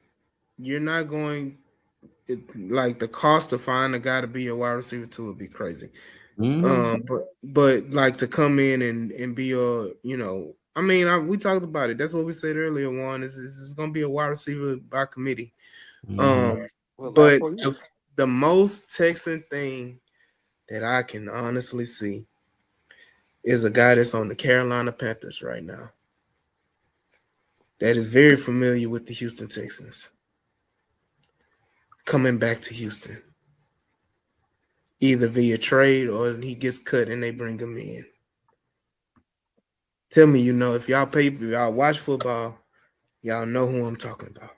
C: you're not going. Like the cost to find a guy to be a wide receiver two would be crazy.
E: Mm-hmm.
C: But like to come in and be a, I mean, we talked about it. That's what we said earlier. One is going to be a wide receiver by committee.
E: Mm-hmm.
D: For the last
C: But
D: 4
C: the,
D: years.
C: the most Texan thing that I can honestly see is a guy that's on the Carolina Panthers right now that is very familiar with the Houston Texans coming back to Houston, either via trade or he gets cut and they bring him in. Tell me, if y'all watch football, y'all know who I'm talking about.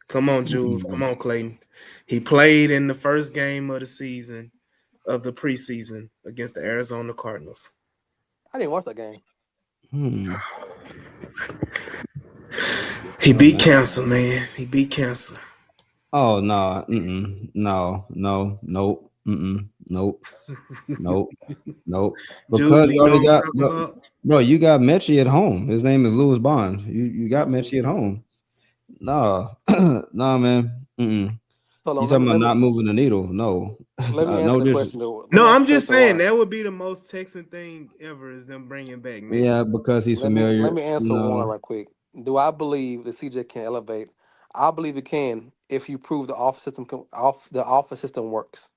C: Come on, Jules. Come on, Clayton. He played in the first game of the season of the preseason against the Arizona Cardinals.
D: I didn't watch that game.
E: Hmm.
C: He beat cancer, man. He beat cancer.
E: Oh no, no, no, nope, nope, nope, nope.
C: Jules,
E: Because
C: do
E: you
C: you know
E: already
C: what I'm
E: got
C: talking about?
E: bro. You got Mechie at home. His name is Louis Bond. You got Mechie at home. Nah, nah, man.
D: Hold
E: You
D: on,
E: talking about not moving the needle? No,
D: let me answer
E: no
D: the
E: disrespect.
D: question though. Let
C: No,
D: me answer
C: I'm
D: the
C: just
D: question
C: saying
D: why.
C: that would be the most Texan thing ever is them bringing back Mitch.
E: Yeah, because he's
D: Let
E: familiar.
D: me answer one
E: No.
D: right quick. Do I believe that CJ can elevate? I believe it can if you prove the office system the office system works.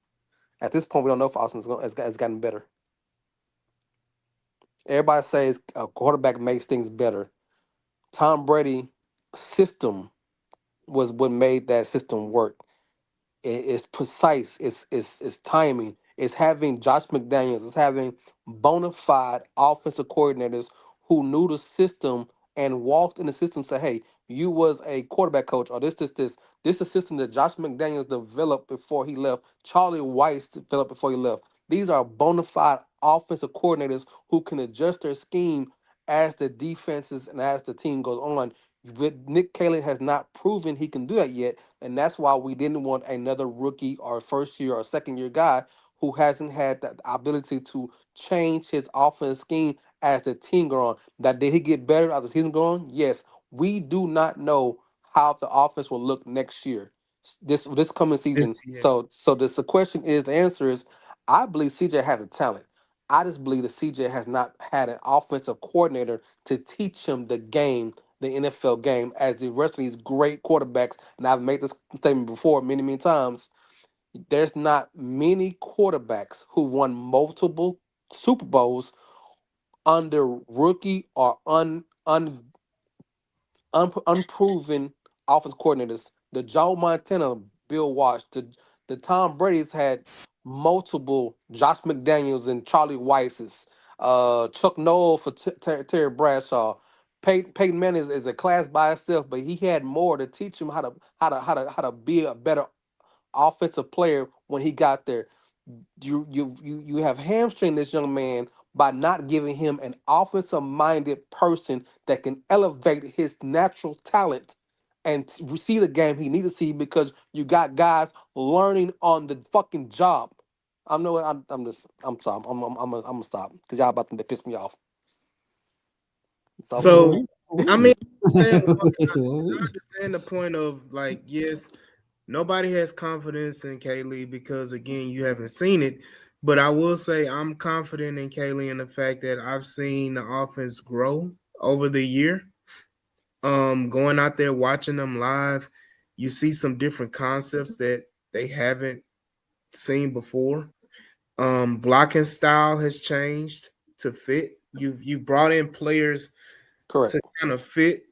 D: At this point, we don't know if Austin's has gotten better. Everybody says a quarterback makes things better. Tom Brady system was what made that system work. It's precise. It's timing. It's having Josh McDaniels. It's having bona fide offensive coordinators who knew the system and walked in the system. Say, hey, you was a quarterback coach, or this. This is the system that Josh McDaniels developed before he left. Charlie Weiss developed before he left. These are bona fide offensive coordinators who can adjust their scheme as the defenses and as the team goes on. But Nick Caley has not proven he can do that yet. And that's why we didn't want another rookie or first year or second year guy who hasn't had the ability to change his offense scheme as the team go on. That did he get better as the season go on? Yes. We do not know how the offense will look next year. This coming season.
C: Yeah.
D: So the question is the answer is I believe CJ has a talent. I just believe that CJ has not had an offensive coordinator to teach him the NFL game, as the rest of these great quarterbacks, and I've made this statement before many times, there's not many quarterbacks who won multiple Super Bowls under rookie or unproven offense coordinators. The Joe Montana, Bill Walsh, the Tom Brady's had multiple Josh McDaniels and Charlie Weisses, Chuck Noll for Terry Bradshaw. Peyton Manning is a class by itself, but he had more to teach him how to be a better offensive player when he got there. You have hamstring this young man by not giving him an offensive minded person that can elevate his natural talent and see the game he needs to see, because you got guys learning on the fucking job. I'm no, I'm sorry. I'm gonna stop because y'all about to piss me off. So
C: So, I mean, I
E: Mm-hmm.
C: understand the point of like, yes, nobody has confidence in Kaylee because again, you haven't seen it. But I will say I'm confident in Kaylee in the fact that I've seen the offense grow over the year. Going out there watching them live, you see some different concepts that they haven't seen before. Blocking style has changed to fit. You brought in players
D: Correct.
C: to kind of fit,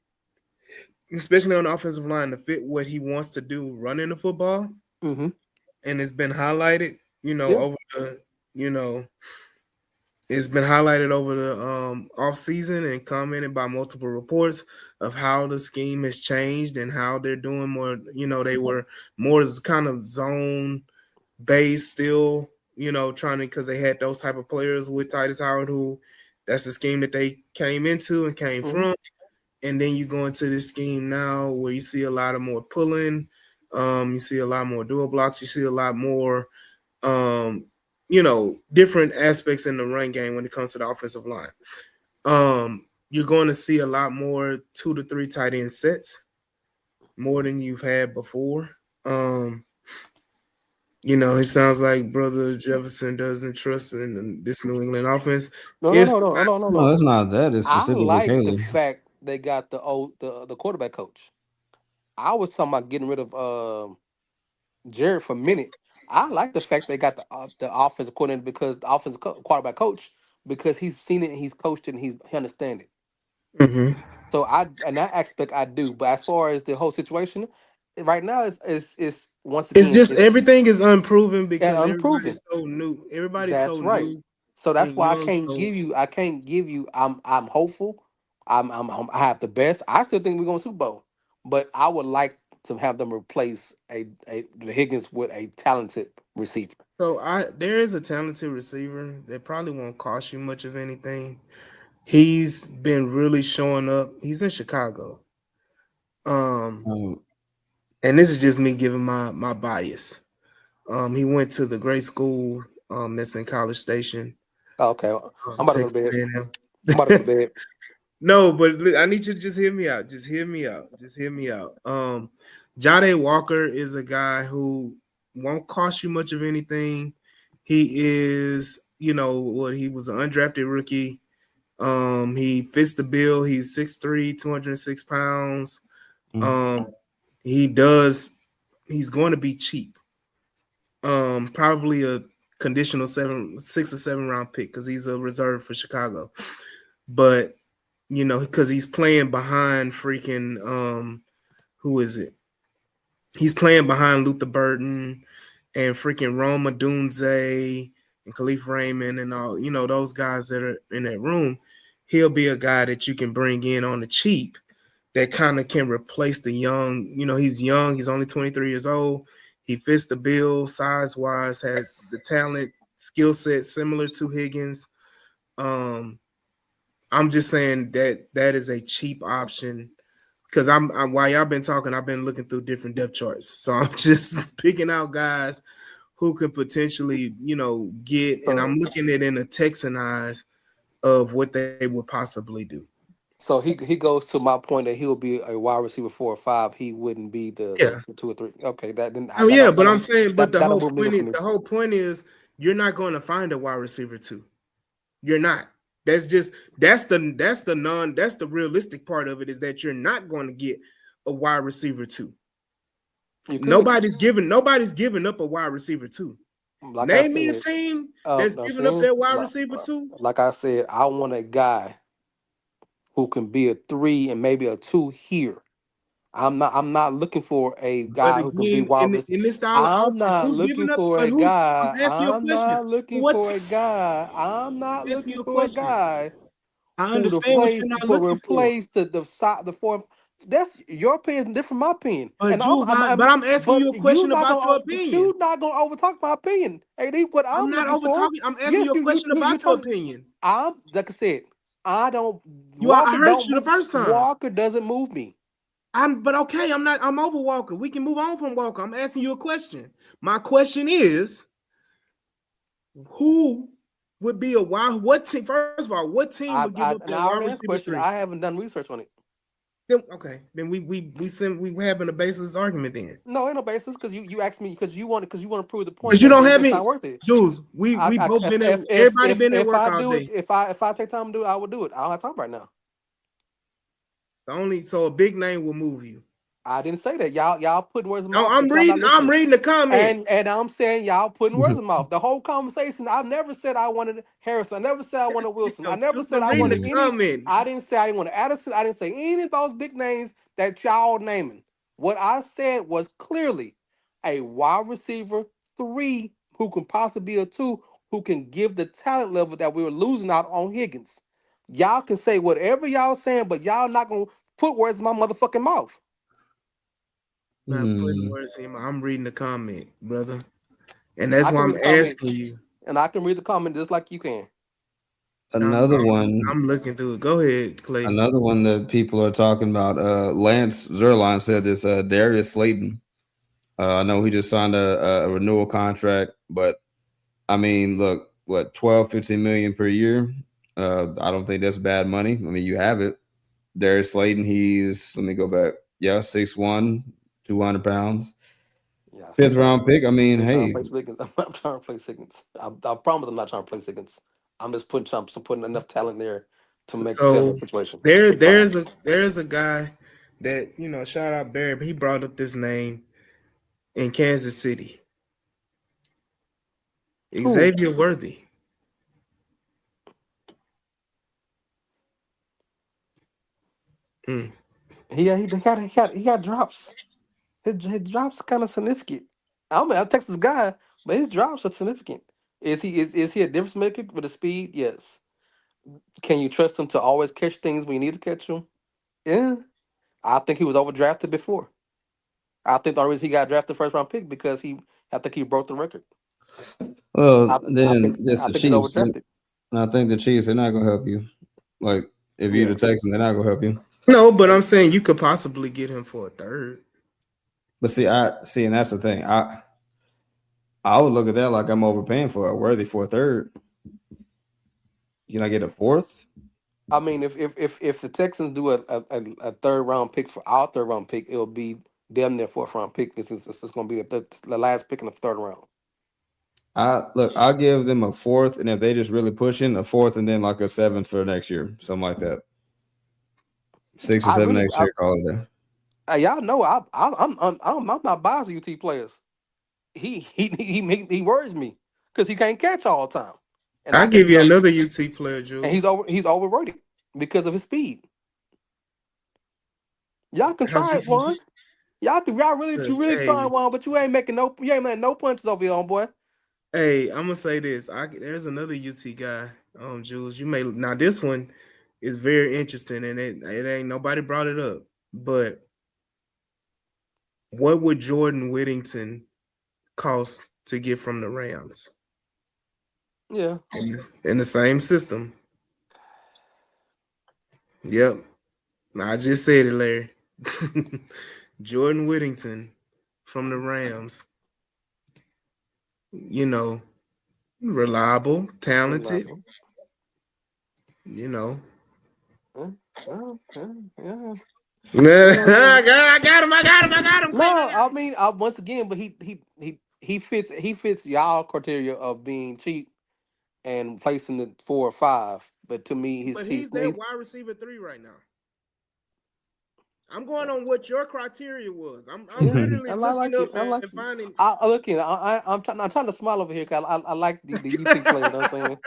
C: especially on the offensive line, to fit what he wants to do running the football.
D: Mm-hmm.
C: And it's been highlighted,
D: Yeah.
C: over the, it's been highlighted over the off season and commented by multiple reports of how the scheme has changed and how they're doing more. They were more kind of zone based still. Trying to, because they had those type of players with Titus Howard, who that's the scheme that they came into and came
D: Mm-hmm.
C: from. And then you go into this scheme now where you see a lot of more pulling, you see a lot more dual blocks, you see a lot more different aspects in the run game when it comes to the offensive line. You're going to see a lot more 2 to 3 tight end sets, more than you've had before. It sounds like Brother Jefferson doesn't trust in this New England offense.
D: No, no,
C: It's
D: no, no, no, no,
E: No,
D: no.
E: it's not that. It's
D: I
E: specifically
D: like the
E: Kaylee.
D: fact they got the quarterback coach. I was talking about getting rid of Jared for a minute. I like the fact they got the offensive coordinator because the quarterback coach, because he's seen it, and he's coached it, and he understands it.
C: Mhm.
D: So in that aspect I do. But as far as the whole situation, right now it's once
C: It's
D: again
C: just
D: it's
C: everything is unproven because
D: unproven.
C: everybody's so new. Everybody's
D: That's
C: so
D: right.
C: new
D: So that's
C: and
D: why
C: young. So
D: I can't give you I'm hopeful. I have the best. I still think we're going to Super Bowl. But I would like to have them replace the Higgins with a talented receiver.
C: there is a talented receiver that probably won't cost you much of anything. He's been really showing up. He's in Chicago. Um,
E: Um,
C: and this is just me giving my bias. He went to the great school that's in College Station,
D: Okay. I'm about to go
C: Texas
D: to bed. I'm about to go to
C: A&M.
D: bed.
C: No, but I need you to just hear me out. Just hear me out. Just hear me out. Jade Walker is a guy who won't cost you much of anything. He is, what, he was an undrafted rookie. He fits the bill. He's 6'3", 206 pounds.
E: mm.
C: He's going to be cheap. Probably a conditional 6 or 7 round pick because he's a reserve for Chicago. But because he's playing behind freaking who is it? He's playing behind Luther Burton and freaking Roma Dunze and Khalif Raymond and all, those guys that are in that room. He'll be a guy that you can bring in on the cheap that kind of can replace the young. He's young, he's only 23 years old. He fits the bill size-wise, has the talent, skill set similar to Higgins. I'm just saying that is a cheap option because I'm while y'all been talking, I've been looking through different depth charts. So I'm just picking out guys who could potentially, get, and I'm
D: So
C: looking at in the Texan eyes of what they would possibly do.
D: so he goes to my point that he'll be a wide receiver 4 or 5. He wouldn't be
C: Yeah.
D: the 2 or 3. Okay, that then
C: Oh yeah, but I'm saying, but the
D: that'll
C: whole
D: move needle
C: point
D: for
C: is
D: me.
C: you're not going to find a wide receiver 2. You're not. That's the realistic part of it is that you're not going to get a wide receiver 2.
D: You could,
C: Nobody's giving up a wide receiver 2.
D: like I
C: Name me a
D: said,
C: team that's
D: no
C: giving up their
D: things
C: wide receiver 2.
D: like I said, I want a guy who can be a 3 and maybe a 2 here. I'm not looking for a
C: But
D: guy who can be
C: again,
D: wide
C: in
D: receiver.
C: in this style of
D: I'm
C: offense,
D: not
C: who's
D: looking
C: giving up?
D: for
C: But
D: a
C: who's?
D: guy.
C: I'm asking you a
D: I'm
C: question.
D: not looking
C: What
D: for a
C: team?
D: guy. I'm not
C: I'm asking
D: looking
C: you a
D: for a
C: question.
D: guy
C: I
D: who
C: understand what you're not looking for.
D: replace the side the form. That's your opinion, different from my opinion.
C: But
D: And
C: Jules, I'm asking
D: but
C: you a question about your opinion.
D: you not gonna overtalk my opinion. Ad, what
C: I'm
D: I'm
C: not
D: looking
C: over
D: for,
C: talking. I'm asking
D: yes,
C: you a question
D: you're
C: about your
D: talking.
C: opinion.
D: I'm like I said, I don't
C: I heard you the first time.
D: Walker doesn't move me.
C: But okay, I'm not. I'm over Walker. We can move on from Walker. I'm asking you a question. My question is, who would be a wide? What team? First of all, what team would give up
D: And
C: their
D: I
C: wide
D: already asked the
C: receiver
D: question.
C: 3?
D: I haven't done research on it.
C: Then we having a baseless argument then.
D: No, ain't no basis because you asked me because you want to prove the point
C: Because you
D: that
C: don't have
D: it's
C: any
D: not worth it.
C: Jules. We both been at everybody been at
D: If
C: work
D: I
C: all
D: do it,
C: day.
D: if I take time to do it, I will do it. I don't have time right now.
C: So a big name will move you.
D: I didn't say that. Y'all putting words in my
C: No,
D: mouth.
C: I'm
D: That y'all not
C: reading. I'm
D: listening.
C: reading the comment.
D: And I'm saying y'all putting words in my mouth. The whole conversation, I never said I wanted Harrison. I never said I wanted Wilson. I never
C: Just
D: said I
C: reading
D: wanted
C: the
D: any.
C: comment.
D: I didn't say I wanted Addison. I didn't say any of those big names that y'all naming. What I said was clearly a wide receiver 3 who can possibly be a 2 who can give the talent level that we were losing out on Higgins. Y'all can say whatever y'all saying, but y'all not gonna put words in my motherfucking mouth.
C: Not putting words in my. I'm reading the comment, brother, and
D: I
C: that's why
D: can
C: I'm
D: read the comment,
C: asking you.
D: and I can read the comment just like you can.
E: Another one.
C: I'm looking through it. Go ahead, Clay.
E: Another one that people are talking about. Lance Zerline said this. Darius Slayton. I know he just signed a renewal contract, but I mean, look, what 12, 15 million per year. I don't think that's bad money. I mean, you have it. Darius Slayton, let me go back. Yeah, 6'1", 200 pounds.
D: Yeah,
E: Fifth round pick. I mean, hey,
D: I'm not trying to play Higgins. I promise I'm not trying to play Higgins. I'm just putting enough talent there to make the
C: So
D: situation.
C: there's a guy that shout out Barry, but he brought up this name in Kansas City.
D: Who?
C: Xavier Worthy.
D: He got drops. His drops are kind of significant. I'm a Texas guy, but his drops are significant. Is he a difference maker with the speed? Yes. Can you trust him to always catch things when you need to catch them? Yeah. I think he was overdrafted before. I think the only reason he got drafted first round pick because I think he broke the record.
E: well, then that's
D: I
E: the
D: think he's
E: Chiefs.
D: overdrafted.
E: And I think the Chiefs, they're not gonna help you. Like if you're
D: Yeah.
E: the Texans, they're not gonna help you.
C: No, but I'm saying you could possibly get him for a third.
E: But and that's the thing. I would look at that like I'm overpaying for a Worthy for a third. Can I get a fourth?
D: I mean, if the Texans do a third round pick for our third round pick, it'll be damn near fourth round pick. It's going to be the last pick in the third round.
E: I'll give them a fourth, and if they just really pushing a fourth, and then like a seventh for next year, something like that. 6 or 7 next year, call it there.
D: Y'all know I'm not biased to UT players. He worries me because he can't catch all the time. And
C: I'll give you another UT player, Jules.
D: And he's overrated because of his speed. Y'all can try it, Juan. Y'all really trying one, but you ain't making no punches over here, homeboy.
C: Hey, I'm gonna say this. There's another UT guy, Jules. Now this one is very interesting, and it ain't nobody brought it up. But what would Jordan Whittington cost to get from the Rams?
D: Yeah,
C: in the same system. Yep, I just said it, Larry. Jordan Whittington from the Rams. Reliable, talented.
D: Yeah.
C: I got him.
D: No, I mean, once again, but he fits y'all criteria of being cheap and placing the 4 or 5. But to me,
C: he's that wide receiver 3 right now. I'm going on what your criteria was. I'm literally looking up and finding.
D: I'm trying to smile over here because I like the UT player. You know what I'm saying?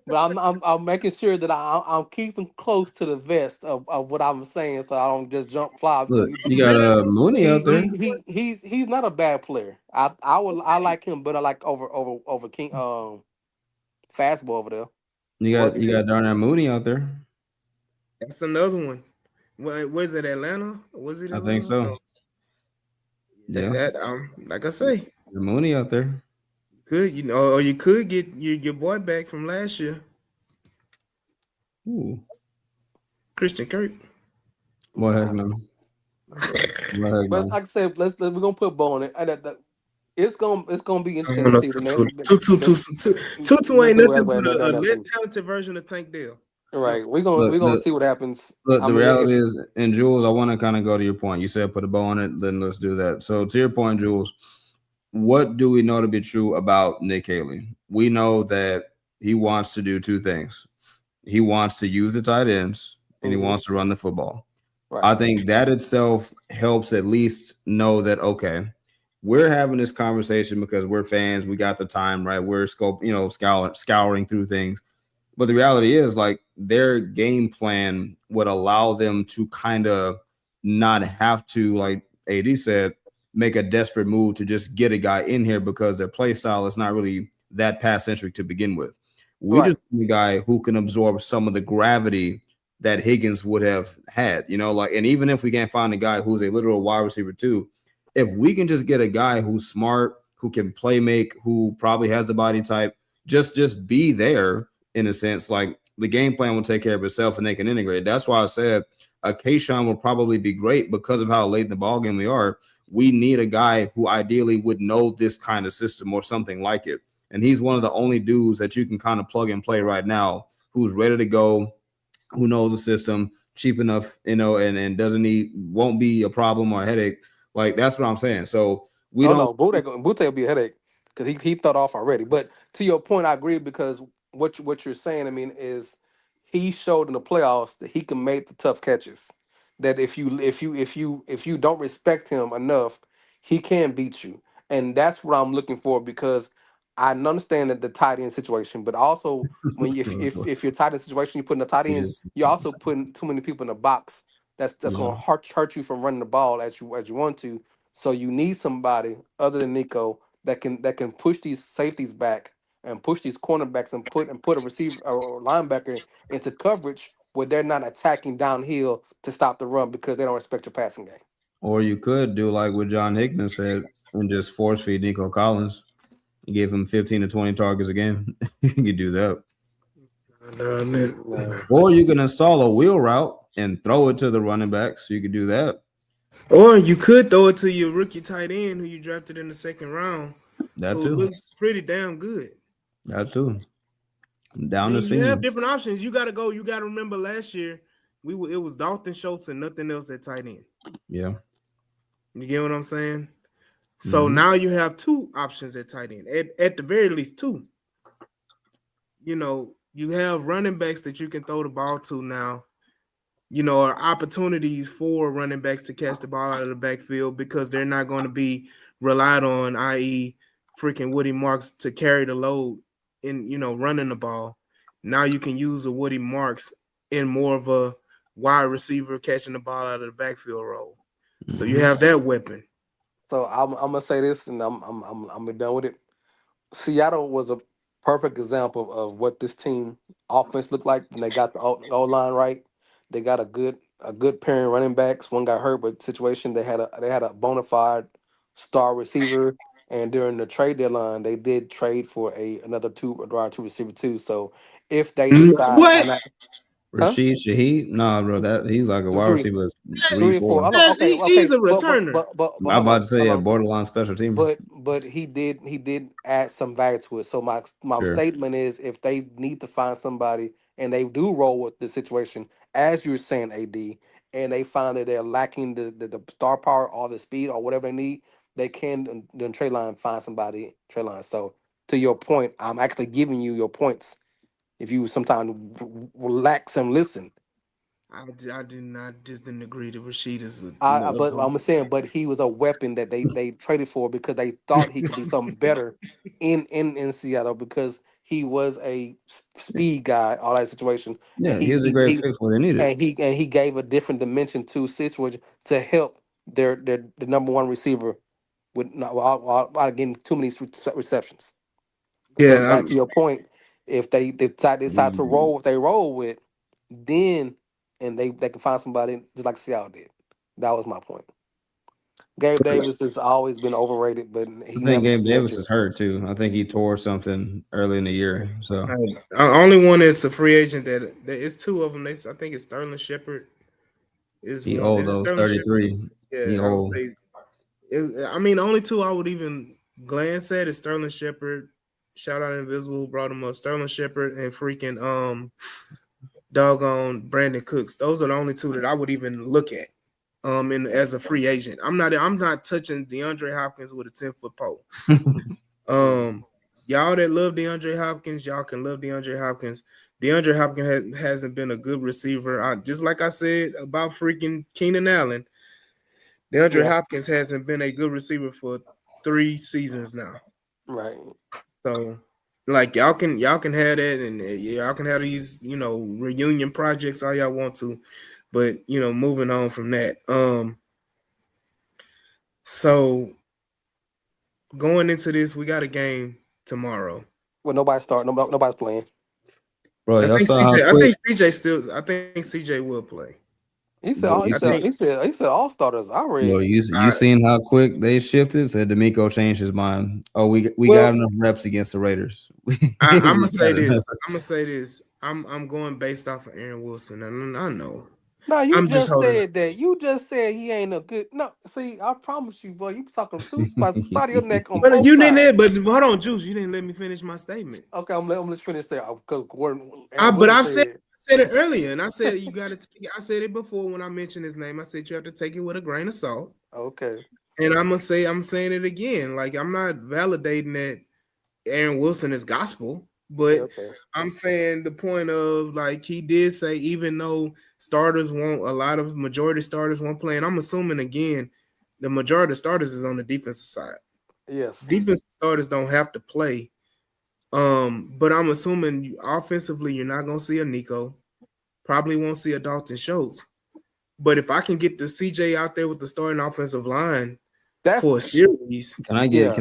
D: But I'm making sure that I'm keeping close to the vest of what I'm saying, so I don't just fly.
E: Look, you got Mooney out there.
D: He's not a bad player. I like him, but I like over King fastball over there.
E: You got Darnell Mooney out there.
C: That's another one. Was it Atlanta? Was it Atlanta?
E: I think so.
C: Yeah. Like I say,
E: the Mooney out there.
C: Or you could get your boy back from last year.
E: Ooh.
C: Christian Kirk.
E: What heck no.
D: But like I said, we're gonna put a bow on it. It's gonna be interesting to see.
C: Tutu ain't nothing but a less talented version of Tank Dell.
D: Right.
E: Look,
D: We're gonna see what happens.
E: look,
D: I
E: the
D: mean,
E: reality
D: if
E: is, and Jules, I want to kind of go to your point. You said put a bow on it, then let's do that. So to your point, Jules, what do we know to be true about Nick Haley? We know that he wants to do two things. He wants to use the tight ends and he
D: mhm,
E: wants to run the football.
D: right,
E: I think that itself helps at least know that okay, we're having this conversation because we're fans. We got the time, right? We're scouring through things. But the reality is, like, their game plan would allow them to kind of not have to, like AD said, make a desperate move to just get a guy in here because their play style is not really that pass centric to begin with. We
D: right.
E: just need a guy who can absorb some of the gravity that Higgins would have had, like, and even if we can't find a guy who's a literal wide receiver too, if we can just get a guy who's smart, who can play make, who probably has a body type, just be there in a sense, like the game plan will take care of itself and they can integrate. That's why I said a Kayshawn will probably be great because of how late in the ball game we are. We need a guy who ideally would know this kind of system or something like it. And he's one of the only dudes that you can kind of plug and play right now who's ready to go, who knows the system, cheap enough, and won't be a problem or a headache. Like that's what I'm saying. So we
D: Oh
E: don't.
D: no, Bute will be a headache because he thought off already. But to your point, I agree because what you're saying, I mean, is he showed in the playoffs that he can make the tough catches. That if you don't respect him enough, he can beat you, and that's what I'm looking for because I understand that the tight end situation, but also when if you're tight end situation, you put in the tight
E: We
D: ends,
E: just,
D: you're also putting too many people in the box. That's
E: yeah.
D: gonna hurt you from running the ball as you want to. So you need somebody other than Nico that can push these safeties back and push these cornerbacks and put a receiver or linebacker into coverage where they're not attacking downhill to stop the run because they don't respect your passing game.
E: Or you could do like what John Hickman said and just force feed Nico Collins. You give him 15 to 20 targets a game. You could do that.
D: No.
E: Or you can install a wheel route and throw it to the running back. So you could do that.
C: Or you could throw it to your rookie tight end who you drafted in the second round,
E: That
C: who
E: too.
C: looks pretty damn good.
E: That too.
C: I
E: Down the
C: mean, you have
E: seam.
C: different options. You got to go. You got to remember last year it was Dalton Schultz and nothing else at tight end.
E: Yeah.
C: You get what I'm saying? So
E: Mm-hmm.
C: now you have two options at tight end. At the very least, two. You have running backs that you can throw the ball to now. Are opportunities for running backs to catch the ball out of the backfield because they're not going to be relied on, i.e., freaking Woody Marks to carry the load in, running the ball. Now you can use a Woody Marks in more of a wide receiver catching the ball out of the backfield role. So you
E: Mm-hmm.
C: have that weapon.
D: So I'm gonna say this, and I'm done with it. Seattle was a perfect example of what this team offense looked like when they got the O line right. They got a good pairing running backs. One got hurt, but situation they had a bona fide star receiver. And during the trade deadline, they did trade for another two receiver too. So if they decide,
C: What?
D: and I, huh?
E: Rashid Shaheed? Nah, bro. That he's like a wide
D: Three,
E: receiver three,
D: three or four.
E: four.
D: Hold on. Okay,
C: He's
D: okay.
C: a
D: But but
C: returner.
D: but but, but
E: I'm
D: hold
E: about
D: on,
E: to say
D: hold
E: a
D: on.
E: borderline special teamer.
D: But he did add some value to it. So my
E: Sure.
D: statement is, if they need to find somebody and they do roll with the situation, as you're saying, AD, and they find that they're lacking the star power or the speed or whatever they need, they can then trade line find somebody trade line. So to your point, I'm actually giving you your points. If you sometimes relax and listen.
C: I just didn't agree that Rashid is
D: But I'm saying, but he was a weapon that they traded for because they thought he could be something better in Seattle because he was a speed guy, all that situation, and
E: Yeah, he
D: he
E: was a
D: he
E: great
D: he
E: fit for what they needed.
D: and he gave a different dimension to situation to help their the number one receiver with not without getting too many receptions.
C: Yeah,
D: And back to your point, if they decide to
E: Mm.
D: roll what they roll with, then and they can find somebody just like Seattle did. That was my point. Gabe Davis has always been overrated, but
E: I
D: he
E: think
D: never
E: Gabe
D: deserved
E: Davis
D: it.
E: is hurt too. I think he tore something early in the year. So
C: only one that's a free agent that it's two of them. I think it's Sterling Shepard is
E: he
C: one.
E: old
C: Is it
E: though,
C: Sterling Shepard?
E: 33. He
C: Yeah, I would
E: old.
C: say. I mean, the only two I would even glance at is Sterling Shepard. Shout out Invisible who brought him up. Sterling Shepard and freaking doggone Brandon Cooks. Those are the only two that I would even look at. And as a free agent, I'm not touching DeAndre Hopkins with a 10-foot pole. Y'all that love DeAndre Hopkins, y'all can love DeAndre Hopkins. DeAndre Hopkins hasn't been a good receiver. Just like I said about freaking Keenan Allen, DeAndre Hopkins hasn't been a good receiver for 3 seasons now.
D: Right.
C: So, like y'all can have that, and y'all can have these reunion projects all y'all want to, but moving on from that. So going into this, we got a game tomorrow.
D: Well, nobody's starting. Nobody's playing.
E: Bro,
C: I
E: y'all
C: think
E: saw how
C: CJ.
E: quick.
C: I think CJ will play.
D: He said.
E: Bro,
D: He said all starters. I read.
E: bro, you seen how quick they shifted? Said D'Amico changed his mind. Oh, we
C: Well,
E: got enough reps against the Raiders.
C: I'm gonna
E: We
C: say
E: got
C: this.
E: enough.
C: I'm gonna say this. I'm going based off of Aaron Wilson, and I know.
D: No, you
C: I'm just
D: just
C: holding.
D: said that. You just said he ain't a good. No, see, I promise you, boy. You talking two spots, spot of your neck on
C: But
D: both
C: you
D: sides.
C: didn't. But hold on, Juice. You didn't let me finish my statement.
D: Okay, I'm let's finish there because Aaron
C: But
D: Wilson
C: I
D: said.
C: said it earlier, and I said you got to. I said it before when I mentioned his name. I said you have to take it with a grain of salt.
D: Okay.
C: And I'm saying it again. Like I'm not validating that Aaron Wilson is gospel,
D: Yeah.
C: but
D: Okay.
C: I'm saying the point of like he did say even though majority starters won't play, and I'm assuming again the majority of starters is on the defensive side.
D: Yes.
C: Defensive starters don't have to play. But I'm assuming offensively you're not gonna see a Nico, probably won't see a Dalton Schultz. But if I can get the CJ out there with the starting offensive line
D: That's
C: for a series,
E: Can I get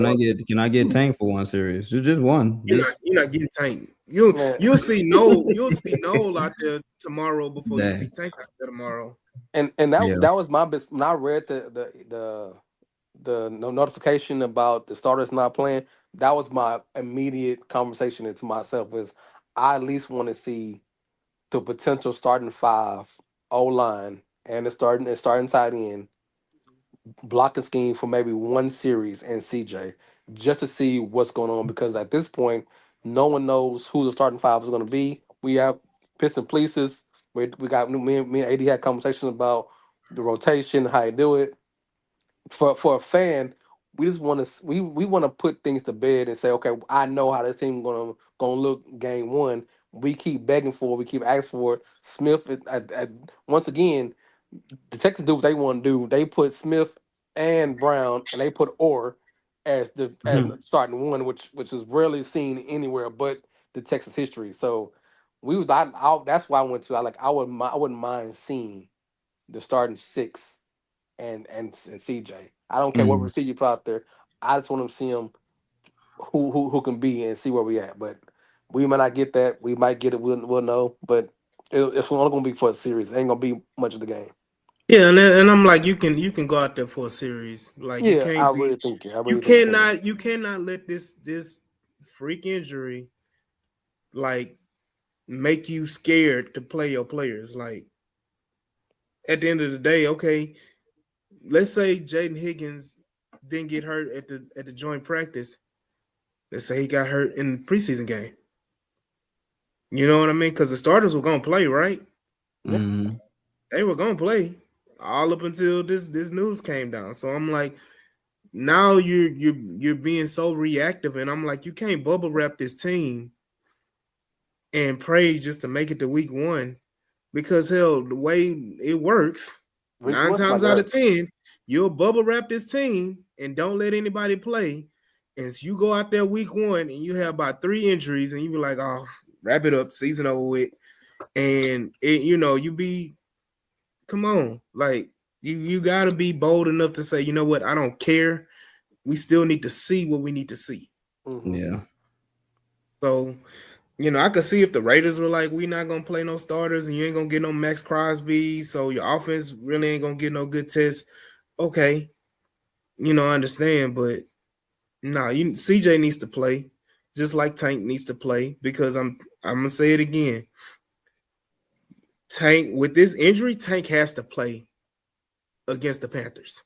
E: Tank for one series? Just one.
C: you're not getting Tank.
D: man.
C: You'll see Noel out there tomorrow before you see Tank out there tomorrow.
D: And
E: Yeah.
D: that was my when I read the notification about the starters not playing. That was my immediate conversation into myself is I at least want to see the potential starting five O line and the starting tight end blocking scheme for maybe one series and CJ just to see what's going on because at this point no one knows who the starting five is going to be. We have bits and pieces. We got me and AD had conversations about the rotation, how you do it. For a fan, we just want to we want to put things to bed and say, okay, I know how this team gonna look game one. We keep begging for it, we keep asking for it. Smith, once again, the Texans do what they want to do. They put Smith and Brown, and they put Orr as starting one, which is rarely seen anywhere but the Texas history. So that's why I went to. I wouldn't mind seeing the starting six and CJ. I don't care what receiver you put out there. I just want to see them who can be and see where we at. But we might not get that. We might get it. We'll know. But it's only gonna be for a series. It ain't gonna be much of the game.
C: Yeah, and I'm like you can go out there for a series. Like you
D: Yeah, I
C: can't be
D: really think it. I really think it.
C: you cannot let this freak injury like make you scared to play your players. Like at the end of the day, okay, let's say Jaden Higgins didn't get hurt at the joint practice. Let's say he got hurt in the preseason game. You know what I mean? Because the starters were gonna play, right?
D: Yeah.
C: They were gonna play all up until this news came down. So I'm like, now you're being so reactive, and I'm like, you can't bubble wrap this team and pray just to make it to week one, because hell, the way it works,
D: Week
C: 9
D: one's
C: times
D: like
C: out
D: that.
C: of 10, you'll bubble wrap this team and don't let anybody play. And so you go out there week one and you have about 3 injuries, and you be like, oh, wrap it up, season over with. And come on, like you gotta be bold enough to say, you know what, I don't care. We still need to see what we need to see.
D: Mm-hmm.
E: Yeah.
C: So, I could see if the Raiders were like, we not gonna play no starters and you ain't gonna get no Max Crosby, so your offense really ain't gonna get no good tests. Okay, I understand, but CJ needs to play, just like Tank needs to play, because I'm gonna say it again. Tank, with this injury, Tank has to play against the Panthers.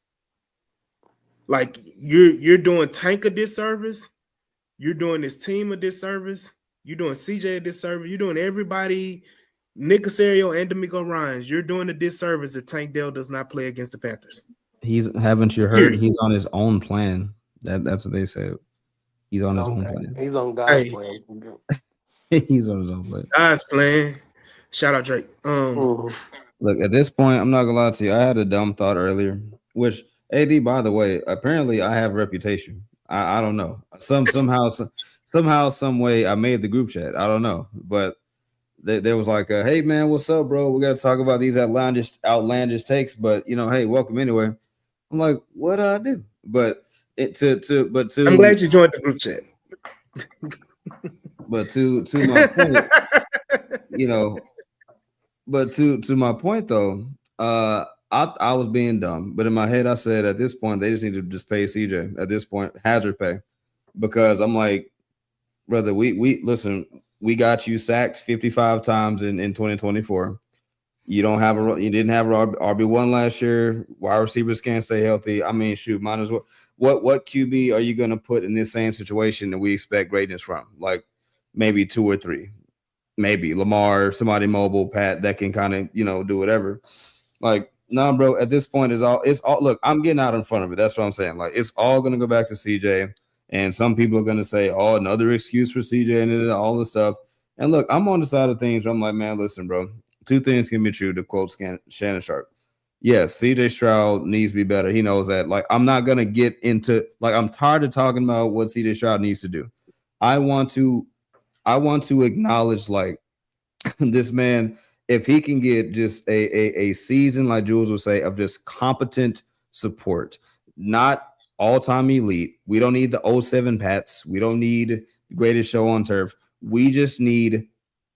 C: Like you're doing Tank a disservice, you're doing this team a disservice, you're doing CJ a disservice, you're doing everybody Nick Casario and D'Amico Ryans, you're doing a disservice if Tank Dell does not play against the Panthers.
E: Haven't you heard?
C: Period.
E: He's on his own plan. That's what they said. He's on his own
D: Okay.
E: plan.
D: He's on God's
C: Hey.
D: plan.
E: He's on his own plan.
C: Guys playing. Shout out Drake.
E: Look, at this point, I'm not gonna lie to you. I had a dumb thought earlier, which AD, by the way, apparently I have a reputation. I don't know. Somehow, some way I made the group chat. I don't know, but there was like, hey man, what's up, bro? We got to talk about these outlandish takes, but hey, welcome anyway. I'm like, what do I do? But I'm
C: glad you joined the group chat.
E: But to my point, but to my point though, I was being dumb, but in my head I said at this point they just need to just pay CJ at this point, hazard pay, because I'm like, brother, we listen, we got you sacked 55 times in 2024. You didn't have an RB1 last year. Wide receivers can't stay healthy. I mean, shoot, might as well. What QB are you going to put in this same situation that we expect greatness from? Like maybe 2 or 3, maybe Lamar, somebody mobile, Pat that can kind of do whatever. Like, nah, bro. At this point, it's all. Look, I'm getting out in front of it. That's what I'm saying. Like, it's all going to go back to CJ, and some people are going to say, "Oh, another excuse for CJ," and all this stuff. And look, I'm on the side of things where I'm like, man, listen, bro. 2 things can be true, to quote Shannon Sharp. Yes, CJ Stroud needs to be better. He knows that. Like, I'm not going to get into, like, I'm tired of talking about what CJ Stroud needs to do. I want to acknowledge, like, this man, if he can get just a season, like Jules would say, of just competent support, not all-time elite. We don't need the 07 Pats. We don't need the greatest show on turf. We just need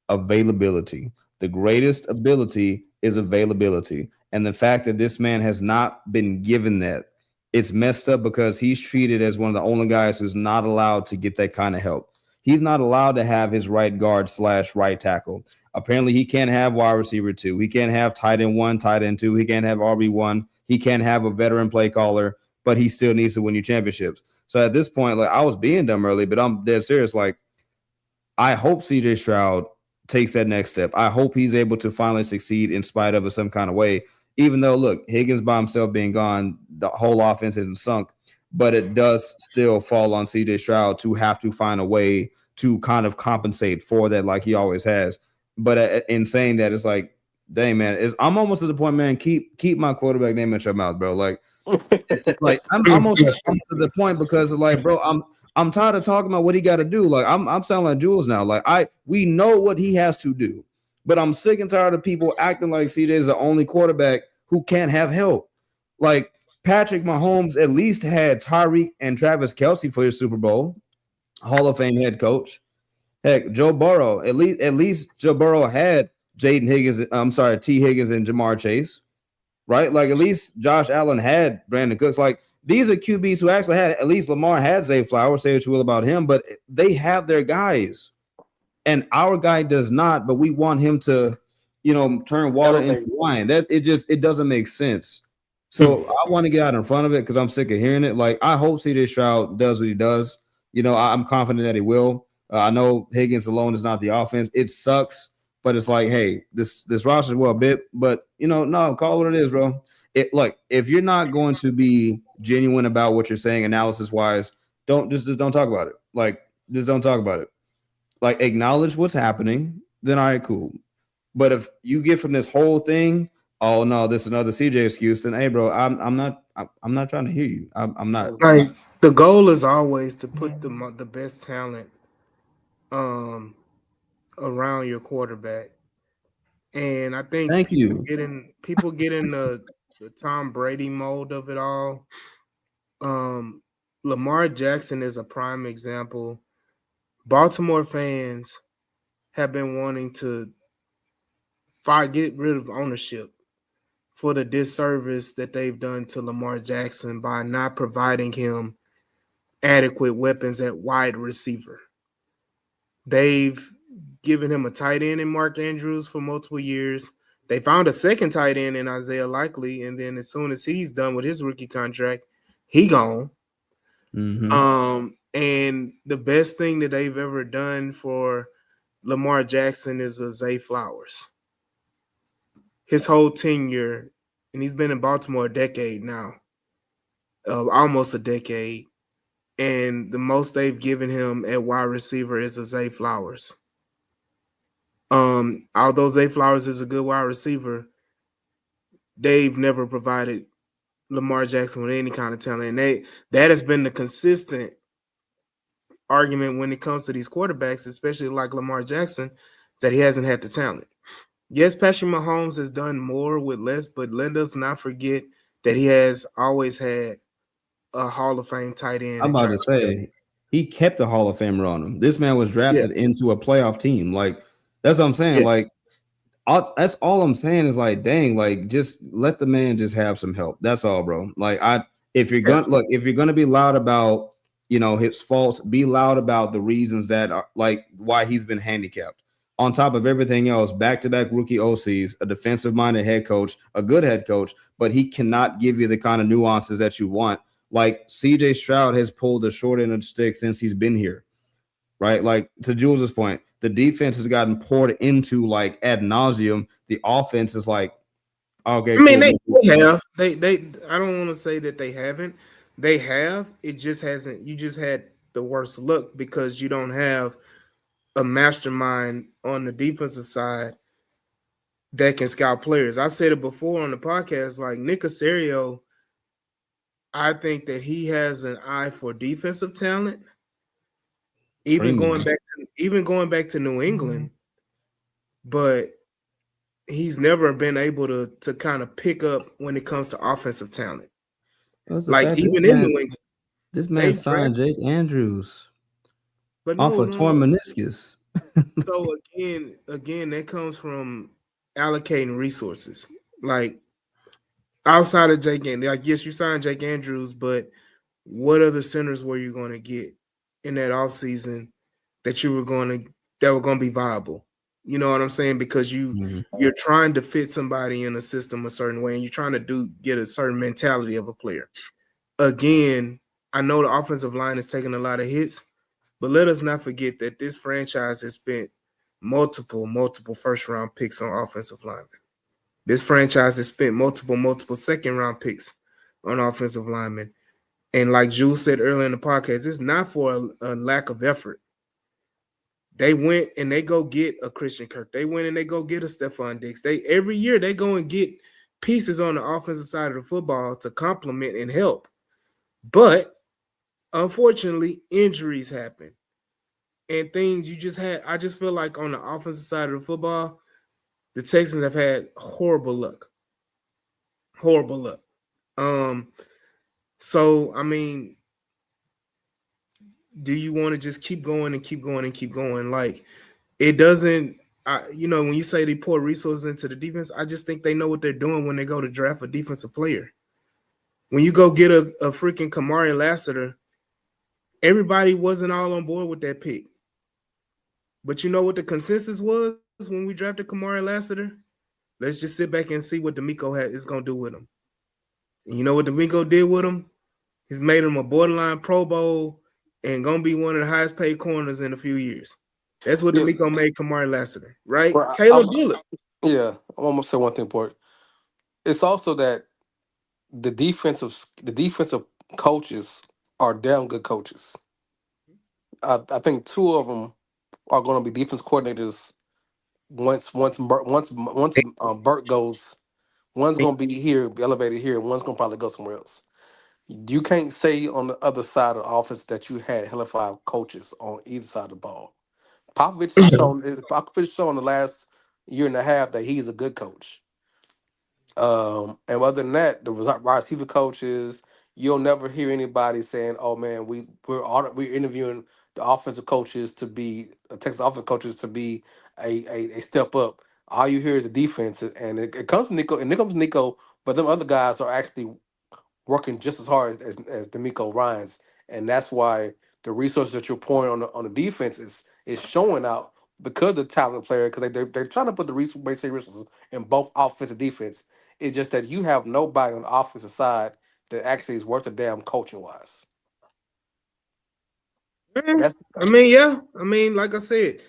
E: availability. The greatest ability is availability. And the fact that this man has not been given that, it's messed up because he's treated as one of the only guys who's not allowed to get that kind of help. He's not allowed to have his right guard / right tackle. Apparently, he can't have wide receiver 2. He can't have tight end 1, tight end 2. He can't have RB1. He can't have a veteran play caller, but he still needs to win you championships. So at this point, like, I was being dumb early, but I'm dead serious. Like, I hope CJ Stroud takes that next step. I hope he's able to finally succeed in spite of some kind of way. Even though, look, Higgins by himself being gone, the whole offense isn't sunk, but it does still fall on CJ Stroud to have to find a way to kind of compensate for that, like he always has. But in saying that, it's like, dang, man, I'm almost at the point, man, keep my quarterback name in your mouth, bro. Like I'm almost to the point because, like, bro, I'm tired of talking about what he got to do. Like, I'm sounding like Jules now. Like, we know what he has to do, but I'm sick and tired of people acting like CJ is the only quarterback who can't have help. Like, Patrick Mahomes at least had Tyreek and Travis Kelce for his Super Bowl, Hall of Fame head coach. Heck, Joe Burrow, at least Joe Burrow had T. Higgins and Jamar Chase, right? Like, at least Josh Allen had Brandon Cooks. Like, these are QBs who actually had, at least Lamar had Zay Flowers, say what you will about him, but they have their guys. And our guy does not, but we want him to, turn water into wine. That it doesn't make sense. So I want to get out in front of it because I'm sick of hearing it. Like, I hope CJ Stroud does what he does. I'm confident that he will. I know Higgins alone is not the offense. It sucks, but it's like, hey, this roster is well bit, but no, call it what it is, bro. If you're not going to be genuine about what you're saying, analysis wise, don't talk about it. Like, just don't talk about it. Like, acknowledge what's happening, then all right, cool. But if you get from this whole thing, oh no, this is another CJ excuse, then hey, bro, I'm not trying to hear you. I'm not.
C: Like, the goal is always to put the best talent around your quarterback. And I think people get in the Tom Brady mode of it all. Lamar Jackson is a prime example. Baltimore fans have been wanting to get rid of ownership for the disservice that they've done to Lamar Jackson by not providing him adequate weapons at wide receiver. They've given him a tight end in Mark Andrews for multiple years. They found a second tight end in Isaiah Likely, and then as soon as he's done with his rookie contract, he gone.
E: Mm-hmm.
C: And the best thing that they've ever done for Lamar Jackson is a Zay Flowers. his whole tenure, and he's been in Baltimore a decade now, almost a decade. And the most they've given him at wide receiver is a Zay Flowers. Although Zay Flowers is a good wide receiver, they've never provided Lamar Jackson with any kind of talent. And that has been the consistent argument when it comes to these quarterbacks, especially like Lamar Jackson, that he hasn't had the talent. Yes, Patrick Mahomes has done more with less, but let us not forget that he has always had a Hall of Fame tight end
E: I'm
C: and
E: about to
C: Travis Kelce.
E: say he kept a Hall of Famer on him. This man was
C: Yeah,
E: drafted into a playoff team. Like that's what I'm saying.
C: yeah.
E: Like that's all I'm saying is like, dang, like just let the man just have some help. That's all, bro. Like
C: Yeah.
E: if you're gonna be loud about his faults, be loud about the reasons that are like why he's been handicapped. On top of everything else, back-to-back rookie OCs, a defensive-minded head coach, a good head coach, but he cannot give you the kind of nuances that you want. Like CJ Stroud has pulled the short end of the stick since he's been here, right? Like to Jules's point, the defense has gotten poured into like ad nauseum. The offense is like, okay,
C: I mean,
E: cool.
C: they have. They. I don't want to say that they haven't. They have. It just hasn't. You just had the worst luck because you don't have a mastermind on the defensive side that can scout players. I've said it before on the podcast. Like Nick Casario, I think that he has an eye for defensive talent.
E: Premium.
C: Even going back to New England, but he's never been able to kind of pick up when it comes to offensive talent.
E: What's the
C: Like
E: fact
C: even in New England,
E: this man
C: they've
E: signed
C: drafted,
E: Jake Andrews
C: but
E: off
C: no,
E: a
C: no,
E: torn
C: no.
E: meniscus.
C: So again, that comes from allocating resources. Like outside of Jake Andrews, like yes, you signed Jake Andrews, but what other centers were you going to get in that offseason that you were going to that were going to be viable? You know what I'm saying? Because
E: Mhm.
C: you're trying to fit somebody in a system a certain way, and you're trying to get a certain mentality of a player. Again, I know the offensive line is taking a lot of hits, but let us not forget that this franchise has spent multiple first round picks on offensive linemen. This franchise has spent multiple second round picks on offensive linemen. And like Jules said earlier in the podcast, it's not for a lack of effort. They went and they go get a Christian Kirk. They went and they go get a Stephon Diggs. They every year they go and get pieces on the offensive side of the football to complement and help. But unfortunately, injuries happen. And things you just had. I just feel like on the offensive side of the football, the Texans have had horrible luck. Horrible luck. So I mean, do you want to just keep going and keep going and keep going? Like it doesn't. When you say they pour resources into the defense, I just think they know what they're doing when they go to draft a defensive player. When you go get a freaking Kamari Lassiter, everybody wasn't all on board with that pick. But you know what the consensus was when we drafted Kamari Lassiter? Let's just sit back and see what D'Amico is going to do with him. And you know what D'Amico did with him? He's made him a borderline Pro Bowl and going to be one of the highest paid corners in a few years. That's what
D: Yes.
C: D'Amico made Kamari Lassiter, right?
D: Well,
C: Caleb Bullock.
D: yeah, I'm gonna say one thing important. It's also that the defensive coaches are damn good coaches. I think two of them are going to be defense coordinators once Burt goes. One's going to be here, be elevated here. One's going to probably go somewhere else. You can't say on the other side of the office that you had hell of 5 coaches on either side of the ball. Popovich has shown the last year and a half that he's a good coach. And other than that, the wide receiver coaches, you'll never hear anybody saying, "Oh man, we're interviewing the offensive coaches to be Texas offensive coaches to be a step up." All you hear is the defense, and it comes from Nico, and it comes from Nico, but them other guys are actually working just as hard as D'Amico Ryans, and that's why the resources that you're pouring on the defense is showing out because the talent player because they're trying to put the resources in both offense and defense. It's just that you have nobody on the offensive side that actually is worth a damn coaching wise. That's
C: I mean, yeah. I mean, like I said,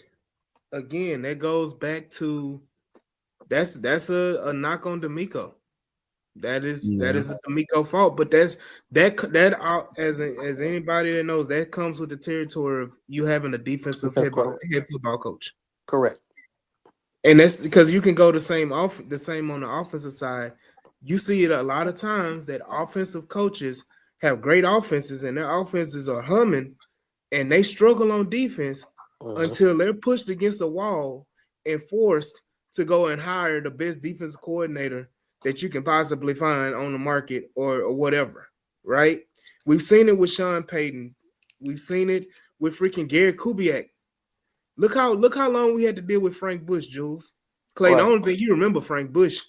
C: again, that goes back to that's a knock on D'Amico. That is
E: Yeah.
C: a D'Amico fault, but as anybody that knows, that comes with the territory of you having a defensive head football coach.
D: Correct.
C: And that's because you can go the same on the offensive side. You see it a lot of times that offensive coaches have great offenses and their offenses are humming, and they struggle on defense until they're pushed against a wall and forced to go and hire the best defensive coordinator that you can possibly find on the market or whatever, right? We've seen it with Sean Payton. We've seen it with freaking Gary Kubiak. Look how long we had to deal with Frank Bush, Jules. Clay, the only thing you remember Frank Bush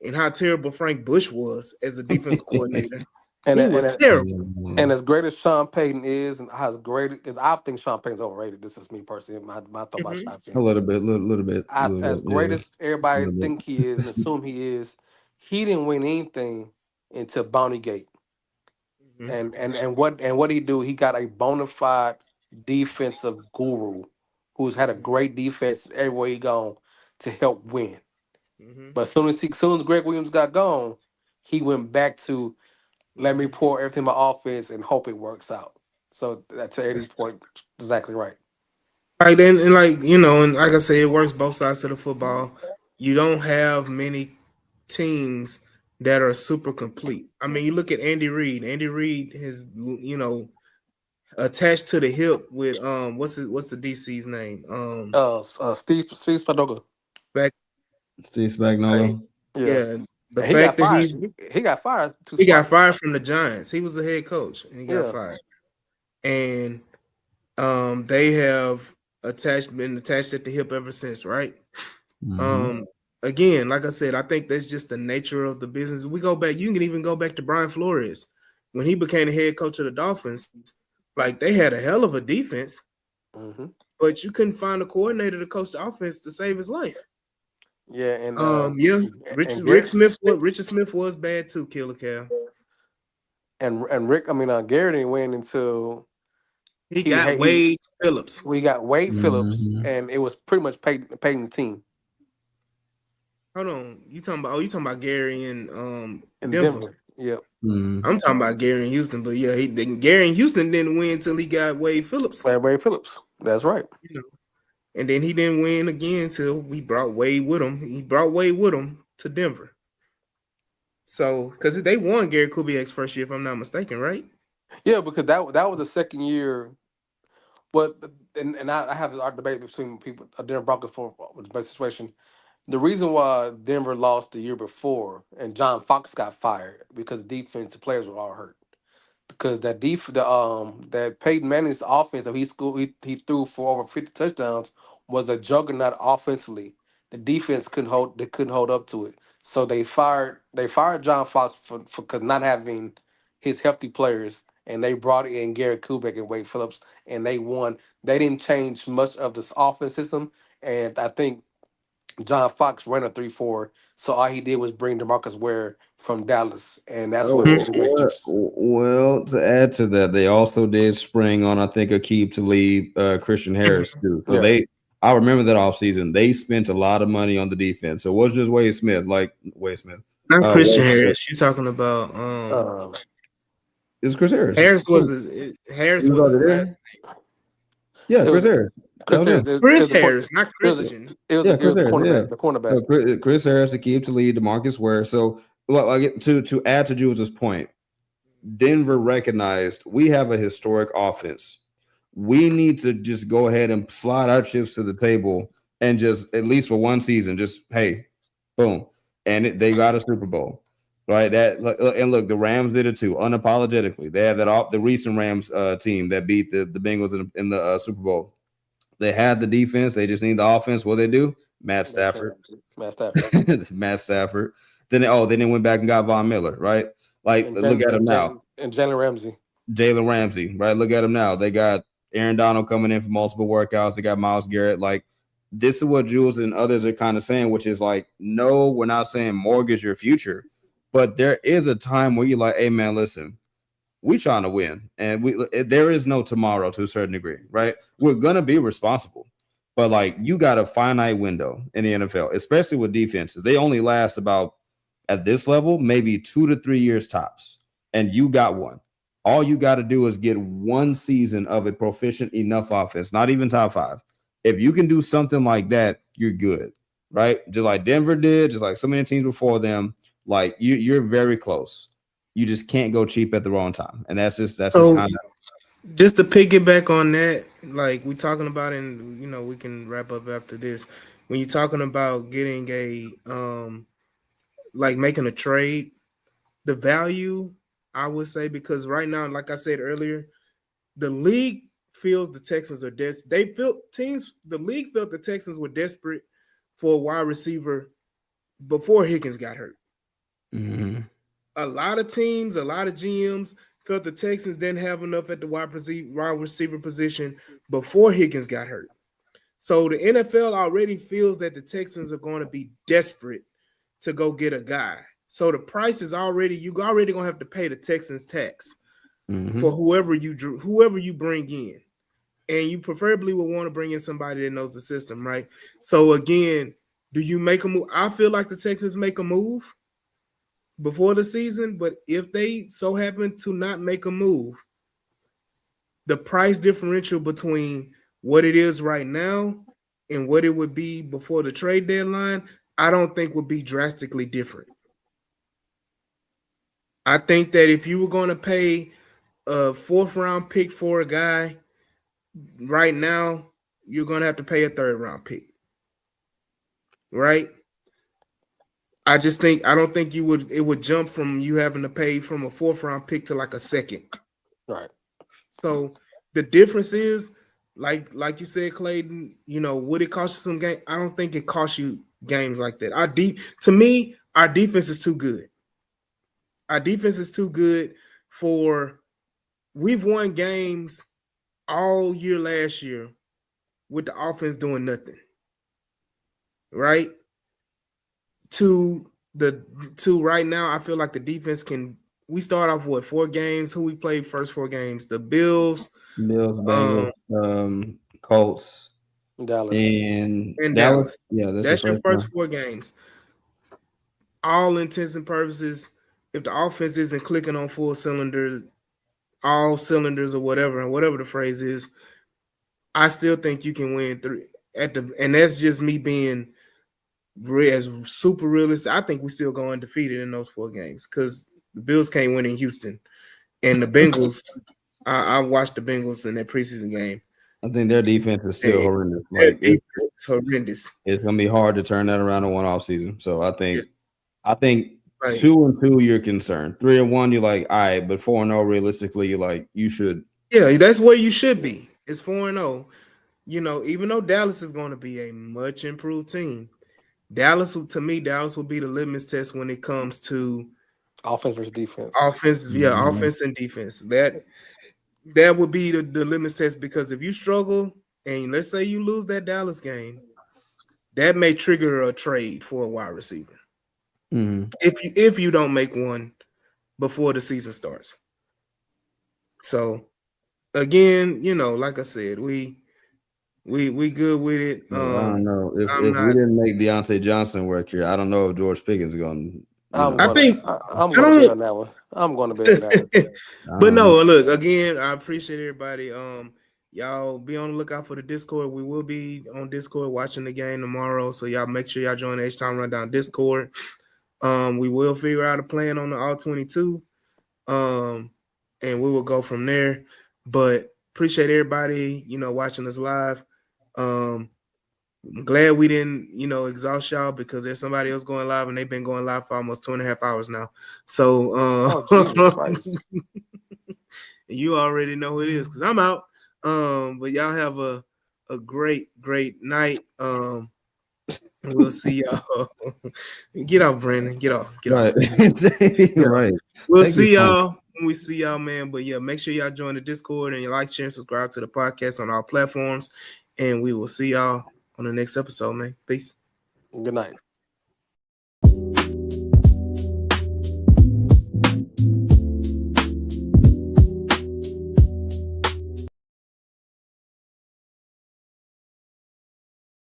C: and how terrible Frank Bush was as a defensive coordinator.
D: And
C: he was terrible.
D: And as great as Sean Payton is, and as great as I think Sean Payton's overrated. This is me personally. My thought about Sean Payton.
E: A little bit.
D: As great as everybody think he is and assume he is, he didn't win anything until Bounty Gate. And what he do? He got a bona fide defensive guru who's had a great defense everywhere he gone to help win. But as soon as Greg Williams got gone, he went back to let me pour everything in my offense and hope it works out. So that's Eddie's point, exactly right.
C: Right then, and like I said, it works both sides of the football. You don't have many teams that are super complete. I mean, you look at Andy Reid. Andy Reid has attached to the hip with what's the DC's name?
D: Steve Spagnuolo.
E: Steve Spagnuolo.
C: Yeah. The fact that
D: he got fired.
C: He got fired from the Giants. He was the head coach and he got fired. And they have been attached at the hip ever since, right? Again, like I said, I think that's just the nature of the business. We go back, you can even go back to Brian Flores. When he became the head coach of the Dolphins, like they had a hell of a defense, but you couldn't find a coordinator to coach the offense to save his life.
D: Yeah, and
C: Richard Smith was bad too, Killer Cal.
D: And Garrett didn't win until
C: he got Wade Phillips.
D: We got Wade Phillips, and it was pretty much Peyton's team.
C: Hold on, you talking about Gary and
D: Denver. Yep.
C: I'm talking about Gary in Houston, but yeah, Gary in Houston didn't win until he got Wade Phillips.
D: Wade Phillips, that's right.
C: And then he didn't win again until we brought Wade with him. He brought Wade with him to Denver. So, because they won Gary Kubiak's first year, if I'm not mistaken, right?
D: Yeah, because that was the second year. But I have our debate between people, Denver Broncos for the best situation. The reason why Denver lost the year before and John Fox got fired because defensive players were all hurt. Because that Peyton Manning's offense that he threw for over 50 touchdowns was a juggernaut offensively. The defense couldn't hold up to it. So they fired John Fox for because not having his healthy players, and they brought in Gary Kubiak and Wade Phillips, and they won. They didn't change much of this offense system, and I think John Fox ran a 3-4, so all he did was bring DeMarcus Ware from Dallas, and that's what made it.
E: Well, to add to that, they also did spring on, I think, Aqib Talib, Christian Harris too. So I remember that offseason. They spent a lot of money on the defense. So it wasn't just Wade Smith.
C: Not Christian Harris. You're talking about
E: it was Chris Harris.
C: Harris was his last name.
E: Yeah, Chris Harris.
C: Chris Harris, not Christian.
D: It was the cornerback.
E: So Chris Harris, Aqib Talib, DeMarcus Ware. So to add to Jules' point, Denver recognized we have a historic offense. We need to just go ahead and slide our chips to the table and just, at least for one season, just, hey, boom. And they got a Super Bowl, right? And look, the Rams did it too, unapologetically. They had the recent Rams team that beat the Bengals in the Super Bowl. They had the defense. They just need the offense. What they do? Matt Stafford. Matt Stafford. Then they went back and got Von Miller, right? Look at him now.
D: And Jalen
E: Ramsey, right? Look at him now. They got Aaron Donald coming in for multiple workouts. They got Myles Garrett. This is what Jules and others are kind of saying, which is no, we're not saying mortgage your future, but there is a time where you're like, hey, man, listen, we trying to win. And there is no tomorrow to a certain degree, right? We're going to be responsible. But like you got a finite window in the NFL, especially with defenses. They only last about at this level, maybe 2 to 3 years tops. And you got one. All you got to do is get one season of a proficient enough offense, not even top 5. If you can do something like that, you're good, right? Just like Denver did, just like so many teams before them. Like you're very close. You just can't go cheap at the wrong time, and that's just kind of
C: just to piggyback on that. Like we talking about, and we can wrap up after this. When you're talking about getting like making a trade, the value, I would say, because right now, like I said earlier, the league feels the Texans are the league felt the Texans were desperate for a wide receiver before Higgins got hurt.
E: Mm-hmm.
C: A lot of teams, a lot of GMs felt the Texans didn't have enough at the wide receiver position before Higgins got hurt. So the NFL already feels that the Texans are going to be desperate to go get a guy. So the price is already gonna have to pay the Texans tax for whoever you bring in, and you preferably would want to bring in somebody that knows the system, right? So again, do you make a move? I feel like the Texans make a move before the season, but if they so happen to not make a move, the price differential between what it is right now and what it would be before the trade deadline, I don't think would be drastically different. I think that if you were going to pay a 4th-round pick for a guy right now, you're going to have to pay a 3rd-round pick, right? I don't think it would jump from you having to pay from a 4th-round pick to like a 2nd.
D: Right.
C: So the difference is, like you said, Clayton, would it cost you some game? I don't think it costs you games like that. To me, our defense is too good. Our defense is too good we've won games all year last year with the offense doing nothing. Right? To right now, I feel like the defense we start off with 4 games. Who we played first 4 games? The Bills,
E: Bengals, Colts,
D: Dallas,
C: and Dallas.
E: Yeah,
C: that's your first 4 games. All intents and purposes, if the offense isn't clicking on full cylinder, all cylinders or whatever the phrase is, I still think you can win 3 and that's just me being as super realistic. I think we still go undefeated in those 4 games because the Bills can't win in Houston, and the Bengals. I watched the Bengals in that preseason game.
E: I think their defense is still horrendous.
C: Like it's horrendous.
E: It's gonna be hard to turn that around in one off season. So I think
C: right.
E: 2-2 you're concerned. 3-1 you're like, all right, but 4-0 realistically you're like you should.
C: Yeah, that's where you should be. It's 4-0. Even though Dallas is going to be a much improved team, Dallas will be the litmus test when it comes to
D: offense versus defense.
C: Offense and defense. That would be the litmus test, because if you struggle and let's say you lose that Dallas game, that may trigger a trade for a wide receiver. If you don't make one before the season starts. So again, like I said, we good with it.
E: I don't know if we didn't make Deontay Johnson work here. I don't know if George Pickens is going.
D: I'm going to bet on that one. I'm going to bet on that one.
C: But no, look, again, I appreciate everybody. Y'all be on the lookout for the Discord. We will be on Discord watching the game tomorrow. So y'all make sure y'all join the H-Time Rundown Discord. We will figure out a plan on the All-22. And we will go from there. But appreciate everybody, watching us live. I'm glad we didn't, exhaust y'all, because there's somebody else going live and they've been going live for almost 2.5 hours now. So you already know who it is because I'm out. But y'all have a great night. We'll see y'all. Get off, Brandon. Get off.
E: Right. Right.
C: We'll see y'all when we see y'all, man. But yeah, make sure y'all join the Discord and you like, share, and subscribe to the podcast on all platforms. And we will see y'all on the next episode, man. Peace.
D: Good night.